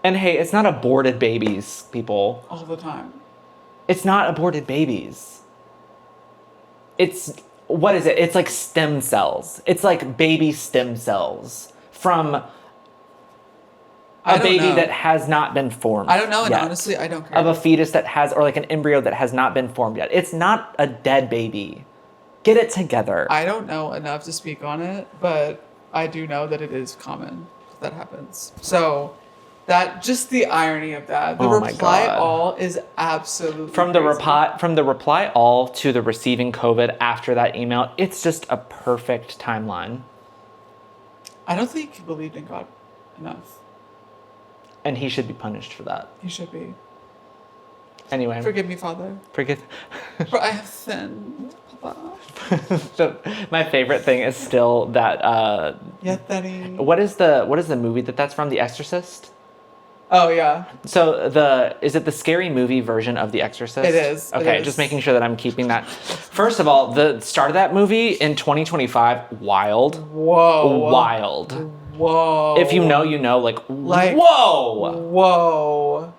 And hey, it's not aborted babies, people. all the time. It's not aborted babies. What is it? It's like stem cells. It's like baby stem cells from a baby that has not been formed. I don't know, and yet. honestly, I don't care. Of a fetus that has, or like an embryo that has not been formed yet. It's not a dead baby. Get it together. I don't know enough to speak on it, but I do know that it is common that happens. So that just the irony of that. The Oh my reply God. all is absolutely From the crazy. reply all to the receiving COVID after that email, it's just a perfect timeline. I don't think he believed in God enough. And he should be punished for that. He should be. Anyway. Forgive me, Father, Forgive. for I have sinned, Papa. My favorite thing is still that. Yet, Daddy. What is the movie that's from? The Exorcist. Oh yeah. So is it the scary movie version of The Exorcist? It is. Okay, It is. just making sure that I'm keeping that. First of all, the start of that movie in 2025, wild. Whoa. Wild. Whoa. If you know, you know, like Like- whoa. Whoa.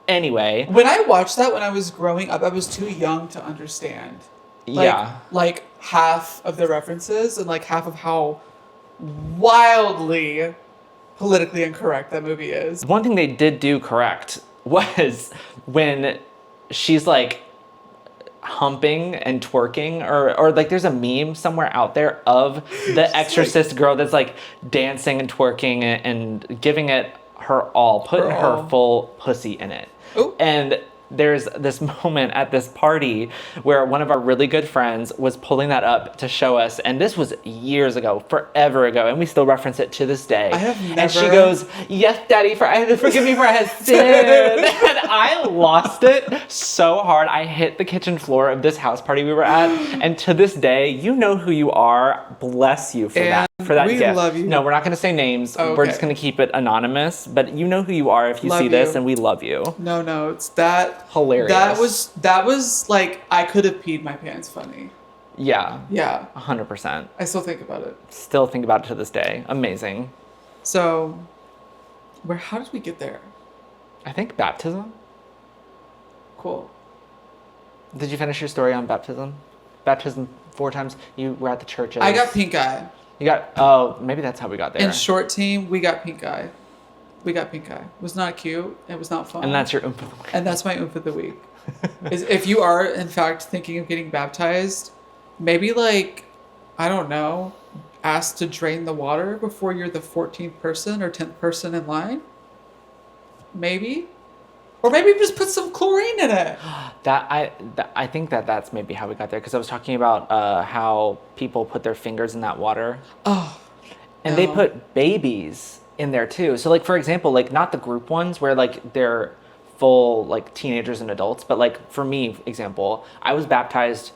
Anyway, When I watched that when I was growing up, I was too young to understand. yeah. Like half of the references and like half of how wildly politically incorrect that movie is. One thing they did do correct was when she's like humping and twerking or like there's a meme somewhere out there of the exorcist girl that's like dancing and twerking and giving it her all, putting Her her all. full pussy in it. Ooh. And there's this moment at this party where one of our really good friends was pulling that up to show us, and this was years ago, forever ago, and we still reference it to this day. I have And she never- goes, "Yes, Daddy, forgive me for I have sinned." And I lost it so hard. I hit the kitchen floor of this house party we were at, and to this day, you know who you are. Bless you for that. for that We gift. love you. No, we're not going to say names. Oh, We're okay. just going to keep it anonymous. But you know who you are if you Love see this, you. and we love you. No, it's that. Hilarious. That was like, I could have peed my pants funny. Yeah. Yeah. 100%. I still think about it. Still think about it to this day. Amazing. So, how did we get there? I think baptism. Cool. Did you finish your story on baptism? Baptism 4 times. You were at the churches. I got pink eye. You got. Oh, maybe that's how we got there. In short team, we got pink eye. We got pink eye. It was not cute. It was not fun. And that's your oomph of the week. And that's my oomph of the week. Is if you are in fact thinking of getting baptized, maybe like, I don't know, ask to drain the water before you're the 14th person or 10th person in line. Maybe. Or maybe just put some chlorine in it. I think that's maybe how we got there, because I was talking about how people put their fingers in that water. Oh. And no. they put babies in there too. So like, for example, like not the group ones where like they're full like teenagers and adults, but like for me, example, I was baptized.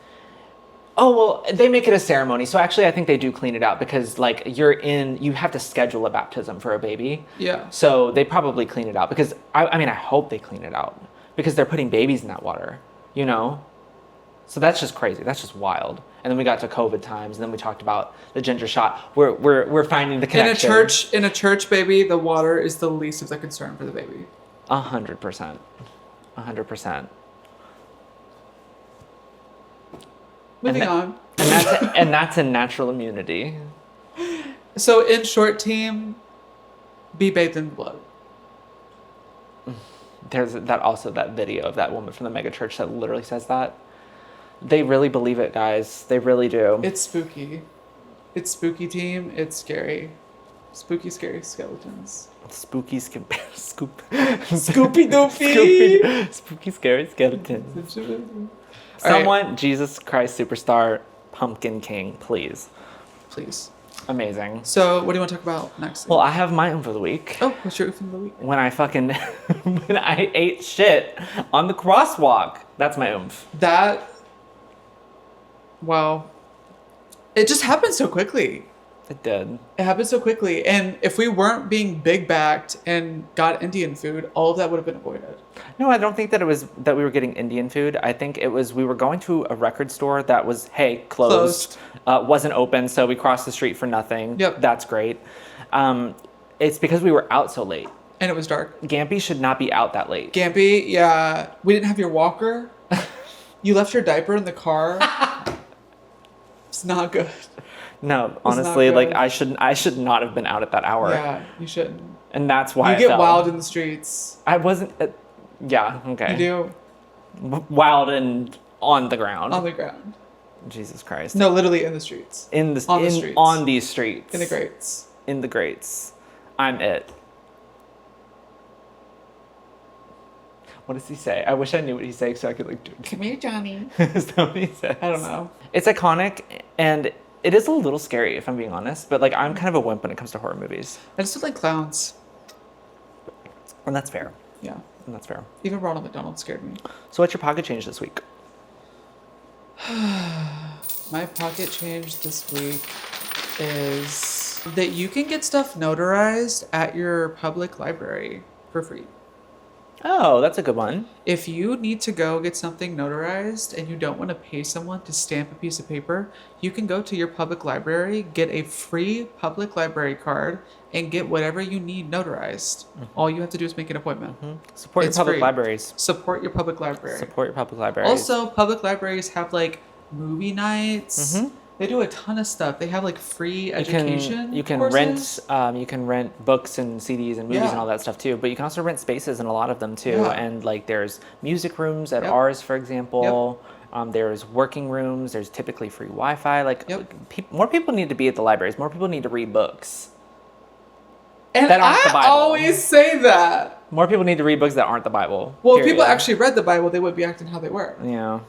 Oh, well, they make it a ceremony. So actually I think they do clean it out, because like you have to schedule a baptism for a baby. Yeah. So they probably clean it out, because I mean, I hope they clean it out, because they're putting babies in that water, you know? So that's just crazy. That's just wild. And then we got to COVID times, and then we talked about the ginger shot. We're finding the connection. In a church, baby, the water is the least of the concern for the baby. 100%. 100%. Moving on. And that's a natural immunity. So in short team, be bathed in blood. There's that video of that woman from the mega church that literally says that. They really believe it, guys. They really do. It's spooky. It's spooky team. It's scary. Spooky, scary skeletons. Spooky Scoopy Doofy. Spooky scary skeletons. All Someone, right. Jesus Christ Superstar Pumpkin King, please. Please. Amazing. So what do you want to talk about next? Well, I have my own for the week. Oh, what's your oof of the week? When I ate shit on the crosswalk. That's my oomph. Wow. It just happened so quickly. It did. It happened so quickly. And if we weren't being big backed and got Indian food, all of that would have been avoided. No, I don't think that it was that we were getting Indian food. I think it was we were going to a record store that was, hey, closed. Wasn't open, so we crossed the street for nothing. Yep. That's great. It's because we were out so late. And it was dark. Gampy should not be out that late. Gampy, yeah. We didn't have your walker. You left your diaper in the car. It's not good. No, honestly, not like good. I should not have been out at that hour. Yeah, you shouldn't. And that's why You get wild in the streets. I wasn't. Yeah. Okay. You do. Wild and on the ground. On the ground. Jesus Christ. No, literally in the streets. On the streets. On these streets. In the grates. In the grates. I'm it. What does he say? I wish I knew what he said so I could like do it. Come here, Johnny. Is that what he says? I don't know. It's iconic, and it is a little scary if I'm being honest, but like I'm kind of a wimp when it comes to horror movies. I just don't like clowns. And that's fair. Yeah. And that's fair. Even Ronald McDonald scared me. So what's your pocket change this week? My pocket change this week is that you can get stuff notarized at your public library for free. Oh, that's a good one. If you need to go get something notarized and you don't want to pay someone to stamp a piece of paper, you can go to your public library, get a free public library card, and get whatever you need notarized. Mm-hmm. All you have to do is make an appointment. Mm-hmm. Support your public libraries. Support your public library. Support your public libraries. Also, public libraries have like movie nights. Mm-hmm. They do a ton of stuff. They have like free education. You can courses. rent. You can rent books and CDs and movies and all that stuff too. But you can also rent spaces in a lot of them too. Yeah. And like there's music rooms at ours, for example. Yep. There's working rooms. There's typically free Wi-Fi. Like more people need to be at the libraries. More people need to read books. And that aren't the Bible. I always say that. More people need to read books that aren't the Bible. Well, if people actually read the Bible, they would be acting how they were. Yeah.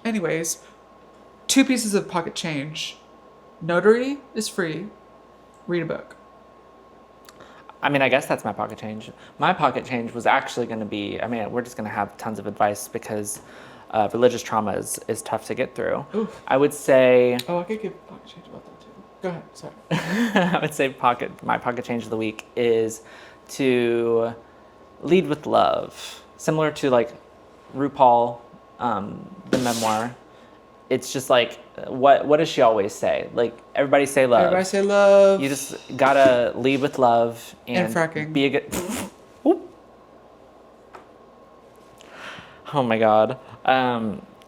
Anyways, 2 pieces of pocket change. Notary is free. Read a book. I mean, I guess that's my pocket change. My pocket change was actually going to be, I mean, we're just going to have tons of advice because religious trauma is tough to get through. Oof. I would say... Oh, I could give pocket change about that too. Go ahead. Sorry. I would say my pocket change of the week is to lead with love. Similar to like RuPaul, the memoir. It's just like, what does she always say? Like, everybody say love. Everybody say love. You just gotta lead with love and fracking. be a good. Oop. Oh my God.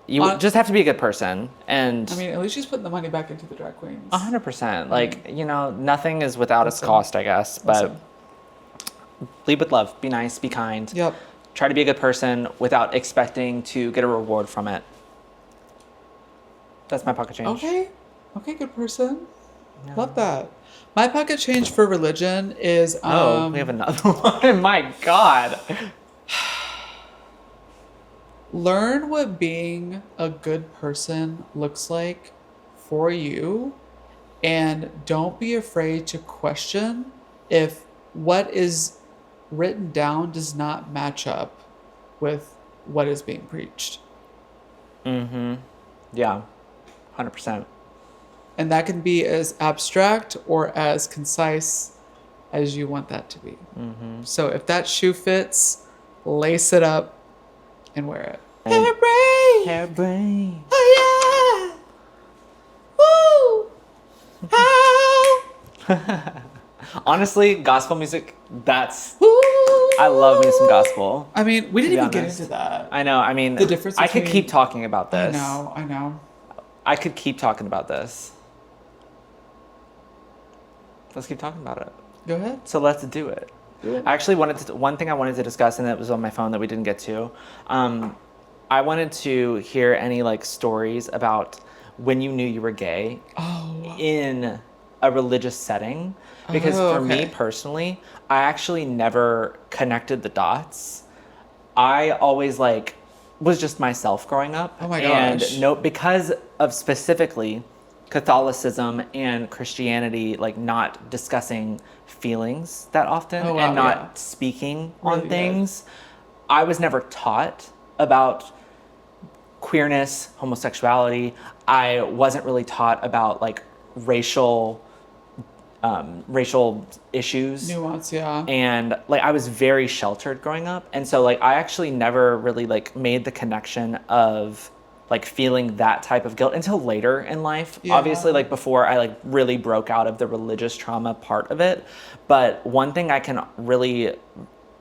You just have to be a good person, and I mean, at least she's putting the money back into the drag queens. 100%. Like, nothing is without its cost, I guess. But lead with love. Be nice. Be kind. Yep. Try to be a good person without expecting to get a reward from it. That's my pocket change. Okay, good person. Yeah. Love that. My pocket change for religion is we have another one. My God. Learn what being a good person looks like for you, and don't be afraid to question if what is written down does not match up with what is being preached. Yeah. 100%. And that can be as abstract or as concise as you want that to be. So if that shoe fits, lace it up and wear it. Hair braid. Oh yeah. Woo. Honestly, gospel music, Woo. I love me some gospel. I mean, we didn't even get into that. I know. I mean, the difference I could keep talking about this. I know. I could keep talking about this. Let's keep talking about it. Go ahead. So let's do it. I actually one thing I wanted to discuss, and it was on my phone that we didn't get to. I wanted to hear any like stories about when you knew you were gay in a religious setting. Because for me personally, I actually never connected the dots. I always was just myself growing up. Oh my gosh. And because of specifically Catholicism and Christianity, like not discussing feelings that often and not speaking on things, I was never taught about queerness, homosexuality. I wasn't really taught about like racial issues, nuance, and like I was very sheltered growing up, and so like I actually never really like made the connection of like feeling that type of guilt until later in life. Obviously, like before I like really broke out of the religious trauma part of it. But one thing I can really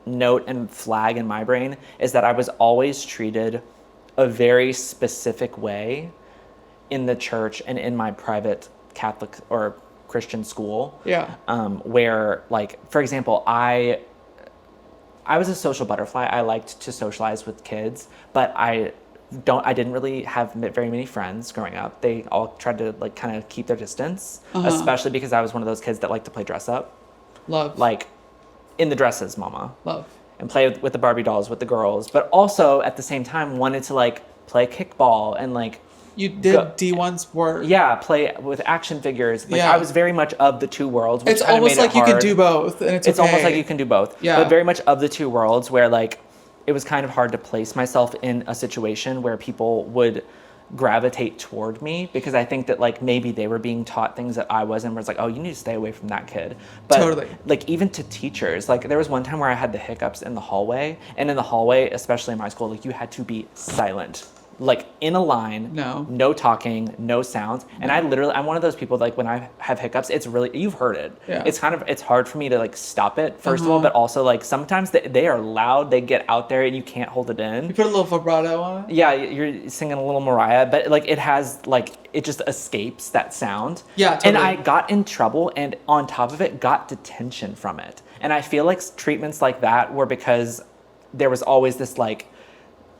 note and flag in my brain is that I was always treated a very specific way in the church and in my private Catholic or Christian school. Where like, for example, I was a social butterfly. I liked to socialize with kids, but I didn't really have very many friends growing up. They all tried to like kind of keep their distance, especially because I was one of those kids that liked to play dress up. Love. Like in the dresses, mama. Love. And play with the Barbie dolls with the girls, but also at the same time wanted to like play kickball and like you did D1 sport. Yeah, play with action figures. Like I was very much of the two worlds. Which it's almost like you can do both, and it's almost like you can do both. Yeah. But very much of the two worlds, where like it was kind of hard to place myself in a situation where people would gravitate toward me, because I think that like maybe they were being taught things that I wasn't, where it's like, oh, you need to stay away from that kid. But totally. Like even to teachers, like there was one time where I had the hiccups in the hallway, and in the hallway, especially in my school, like you had to be silent. Like in a line, no talking, no sounds. And I'm one of those people, like when I have hiccups, it's really, you've heard it. Yeah. It's hard for me to like stop it, first of all, but also like sometimes they are loud, they get out there and you can't hold it in. You put a little vibrato on it? Yeah, you're singing a little Mariah, but like it has like, it just escapes that sound. Yeah, totally. And I got in trouble, and on top of it, got detention from it. And I feel like treatments like that were because there was always this like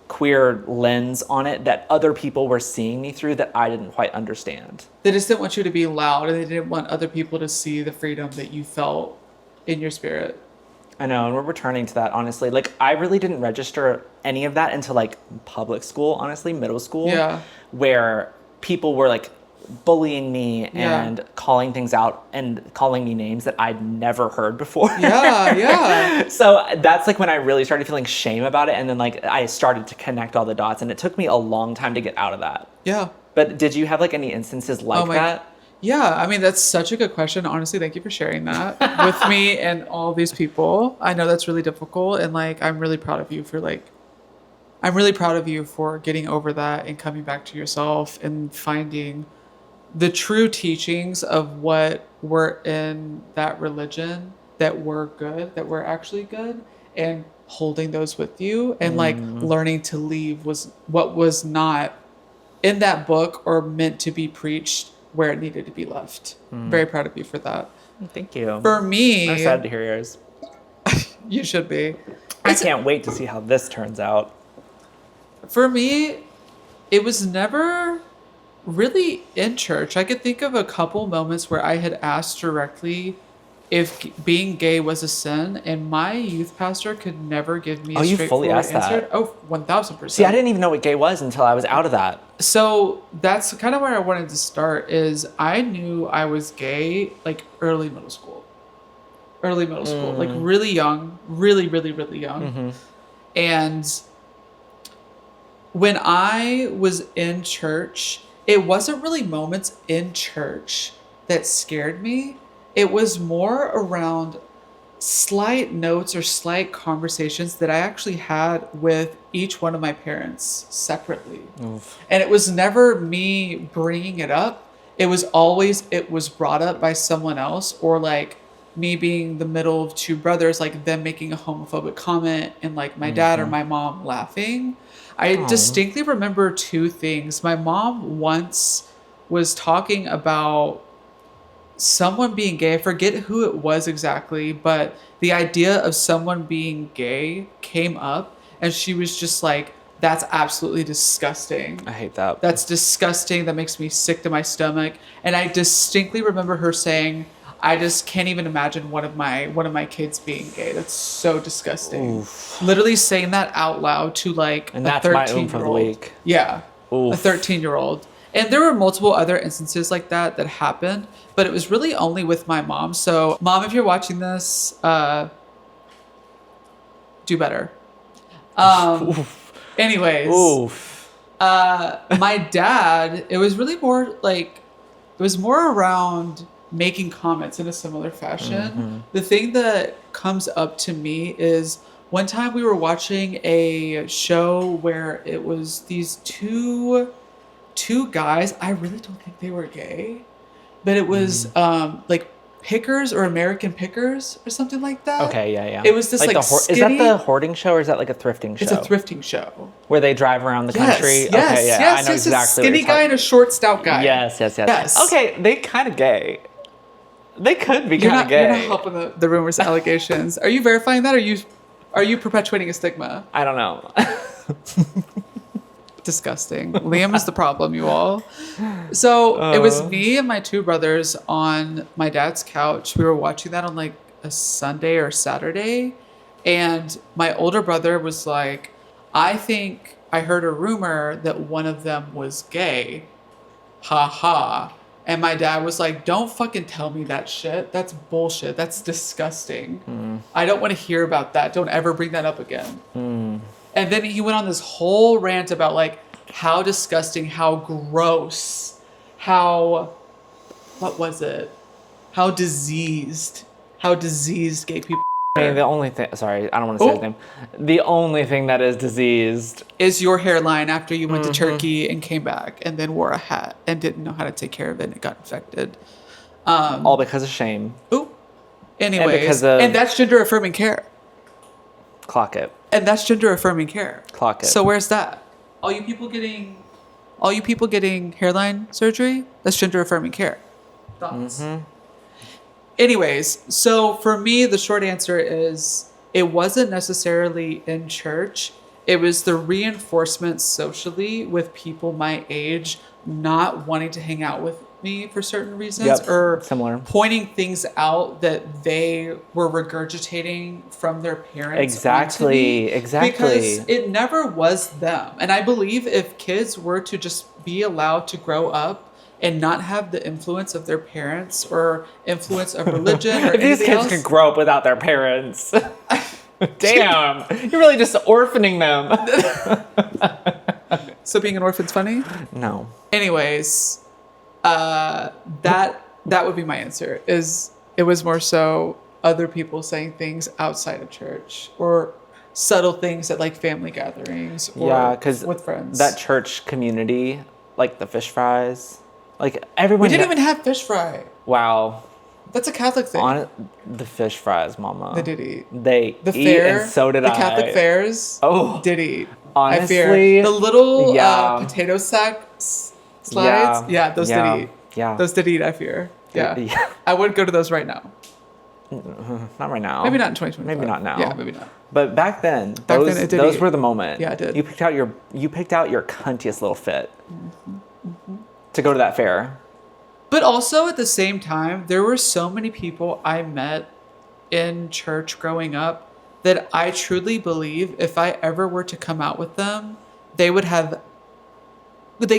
queer lens on it that other people were seeing me through that I didn't quite understand. They just didn't want you to be loud, and they didn't want other people to see the freedom that you felt in your spirit. I know, and we're returning to that, honestly. Like, I really didn't register any of that until like public school, honestly, middle school, where people were like bullying me and calling things out and calling me names that I'd never heard before. So that's like when I really started feeling shame about it, and then like I started to connect all the dots, and it took me a long time to get out of that. But did you have like any instances like that? Yeah, I mean, that's such a good question. Honestly, thank you for sharing that with me and all these people. I know that's really difficult. And like, I'm really proud of you for like, I'm really proud of you for getting over that and coming back to yourself and finding the true teachings of what were in that religion that were good, that were actually good, and holding those with you and like learning to leave was what was not in that book or meant to be preached where it needed to be left. Very proud of you for that. Thank you. For I'm me, excited to hear yours. you should be. I can't wait to see how this turns out. For me, it was never really in church. I could think of a couple moments where I had asked directly if being gay was a sin, and my youth pastor could never give me a you fully straightforward asked answer. that? Oh, 1000%. See, I didn't even know what gay was until I was out of that. So that's kind of where I wanted to start is I knew I was gay like early middle school. Like really young, really young. And when I was in church, it wasn't really moments in church that scared me. It was more around slight notes or slight conversations that I actually had with each one of my parents separately. Oof. And it was never me bringing it up. It was always, it was brought up by someone else or like me being the middle of two brothers, like them making a homophobic comment and like my dad or my mom laughing. I distinctly remember two things. My mom once was talking about someone being gay. I forget who it was exactly, but the idea of someone being gay came up and she was just like, that's absolutely disgusting. I hate that. That's disgusting. That makes me sick to my stomach. And I distinctly remember her saying, I just can't even imagine one of my kids being gay. That's so disgusting. Oof. Literally saying that out loud to like And a that's my 13-year-old. oomph of the week. Yeah. Oof. A 13-year-old. And there were multiple other instances like that happened, but it was really only with my mom. So, Mom, if you're watching this, do better. Anyways, Oof. my dad, it was really more like, it was more around making comments in a similar fashion. The thing that comes up to me is one time we were watching a show where it was these two guys. I really don't think they were gay, but it was like Pickers or American Pickers or something like that. Okay, yeah. It was this like is skinny. that the hoarding show or is that like a thrifting show? It's a thrifting show. Where they drive around the country? Yes, Okay, yeah. yes, I know yes, exactly skinny what you're guy talking. and a short, stout guy. Yes. Okay, they kind of gay. They could be You're kind not, of gay. you're not helping the rumors and allegations. Are you verifying that? Or are you perpetuating a stigma? I don't know. Disgusting. Liam is the problem, you all. So it was me and my two brothers on my dad's couch. We were watching that on like a Sunday or Saturday. And my older brother was like, I think I heard a rumor that one of them was gay. Ha ha. And my dad was like, don't fucking tell me that shit. That's bullshit. That's disgusting. I don't want to hear about that. Don't ever bring that up again. And then he went on this whole rant about like how disgusting, how gross, what was it? How diseased gay people I mean, the only thing, sorry, I don't want to say his name. The only thing that is diseased is your hairline after you went to Turkey and came back and then wore a hat and didn't know how to take care of it and it got infected. all because of shame. Ooh. Anyways, because of- and that's gender affirming care. Clock it. And that's gender affirming care. Clock it. So where's that? All you people getting hairline surgery, that's gender affirming care. Thoughts? Anyways, so for me, the short answer is it wasn't necessarily in church. It was the reinforcement socially with people my age not wanting to hang out with me for certain reasons or similar. pointing things out that they were regurgitating from their parents. Exactly. Because it never was them. And I believe if kids were to just be allowed to grow up and not have the influence of their parents or influence of religion or if these anything kids else, could grow up without their parents. Damn. You're really just orphaning them. So being an orphan's funny? No. Anyways, That would be my answer. Is it was more so other people saying things outside of church or subtle things at like family gatherings or Yeah, because with friends. that church community, like the fish fries, like everyone. We didn't even have fish fry. Wow. That's a Catholic thing. On the fish fries, Mama. They did eat. They The eat, fair, and so did the I. Catholic fairs. Oh, did eat. honestly, I fear the little yeah. potato sack slides. Yeah, those yeah, did eat. Yeah, Those did eat. I fear. Yeah, Yeah. I would go to those right now. Not right now. Maybe not in 2025. Maybe not now. Yeah, maybe not. But back then, Back those then it did those eat. were the moment. Yeah, it did. You picked out your cuntiest little fit to go to that fair. But also at the same time, there were so many people I met in church growing up that I truly believe if I ever were to come out with them, they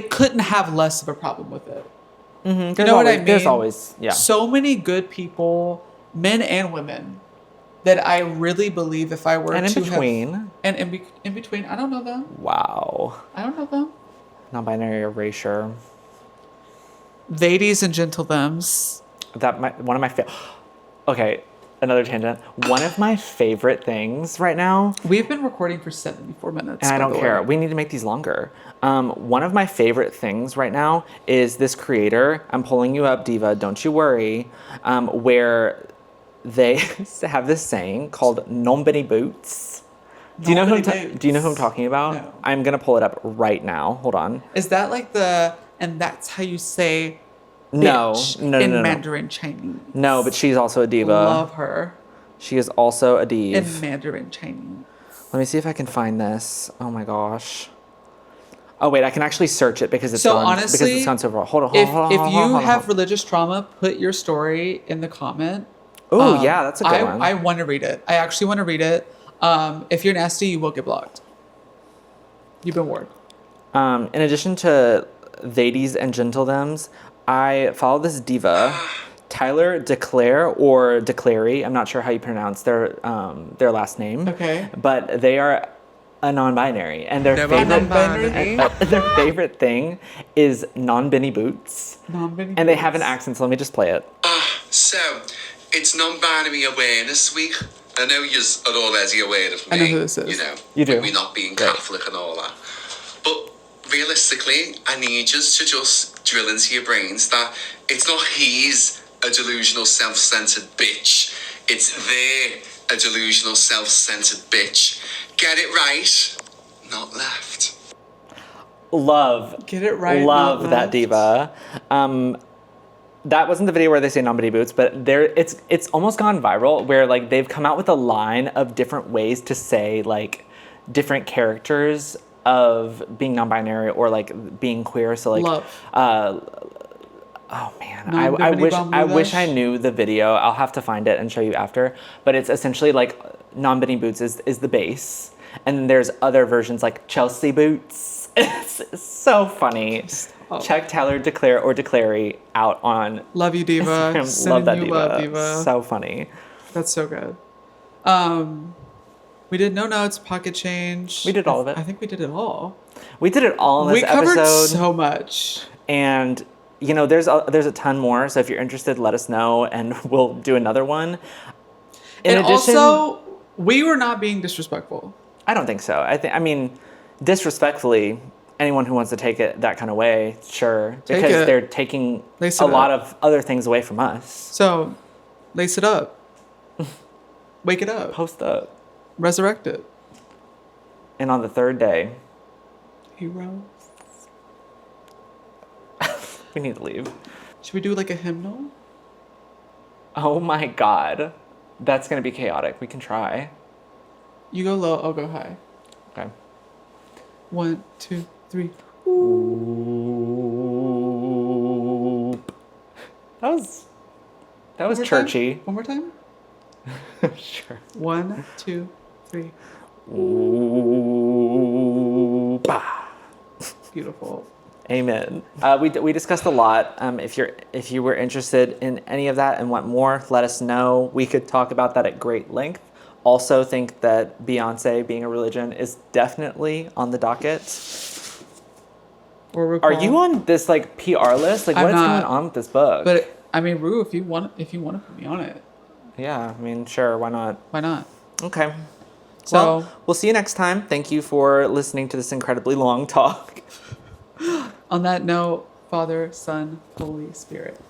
couldn't have less of a problem with it. Mm-hmm. You know what I mean? There's always, yeah. So many good people, men and women, that I really believe if I were And in to between. have... And in between, I don't know them. Wow. I don't know them. Non-binary erasure. Ladies and gentlethems. One of my okay, another tangent. One of my favorite things right now. We've been recording for 74 minutes. And I don't care. We need to make these longer. One of my favorite things right now is this creator. I'm pulling you up, Diva. Don't you worry. Where they have this saying called "non benny boots." Do you know who I'm talking about? No. I'm gonna pull it up right now. Hold on. Is that like and that's how you say No, bitch no, in no. Mandarin Chinese? No, but she's also a diva. Love her. She is also a div. In Mandarin Chinese. Let me see if I can find this. Oh my gosh. Oh wait, I can actually search it because it's honestly, because it's gone so far. Hold on. If you have religious trauma, put your story in the comment. Oh yeah, that's a good one. I want to read it. I actually want to read it. If you're nasty, you will get blocked. You've been warned. In addition to ladies and gentlethems, I follow this diva, Tyler Declare or Declary. I'm not sure how you pronounce their last name. Okay. But they are a non-binary, and their favorite thing is non-benny boots. Non-benny and they have an accent. So let me just play it. So it's non-binary awareness week. I know you're already aware of me. I know who this is. You know, You do. me not being Catholic and all that. But realistically, I need you to just drill into your brains that it's not he's a delusional, self-centered bitch. It's they're a delusional, self-centered bitch. Get it right, not left. Love. Get it right. Love not that left. diva. That wasn't the video where they say non-benny boots, but it's almost gone viral where like they've come out with a line of different ways to say like different characters of being non-binary or like being queer. So like Love. Oh man, I wish I knew the video. I'll have to find it and show you after. But it's essentially like non-benny boots is the base, and then there's other versions like Chelsea boots. It's so funny. Stop. Check Tyler Declare or Declary out on Love you, diva. Instagram. Love that Sending you love, diva. So funny. That's so good. We did no notes, pocket change. We did all of it. I think we did it all. We did it all in this We covered episode. so much. And you know, there's a ton more. So if you're interested, let us know, and we'll do another one. In addition, also, we were not being disrespectful. I don't think so. I mean, disrespectfully, anyone who wants to take it that kind of way, sure, Take because it. they're taking Lace a it lot up. of other things away from us. So, lace it up. Wake it up. Post up, Resurrect it. and on the third day, Hero. we need to leave. Should we do like a hymnal? Oh my god, that's gonna be chaotic. We can try. You go low, I'll go high. Okay. 1, 2, 3. Oop. That was One more churchy. Time? One more time. Sure. 1, 2, 3. Oop. Beautiful. Amen. We discussed a lot. If you were interested in any of that and want more, let us know. We could talk about that at great length. Also think that Beyonce being a religion is definitely on the docket. Or RuPaul. Are you on this like PR list? Like, I'm what's not. going on with this book? But I mean, Rue, if you want to put me on it, yeah, I mean, sure, why not? why not? Okay. So Well, we'll see you next time. Thank you for listening to this incredibly long talk. on that note, Father, Son, Holy Spirit.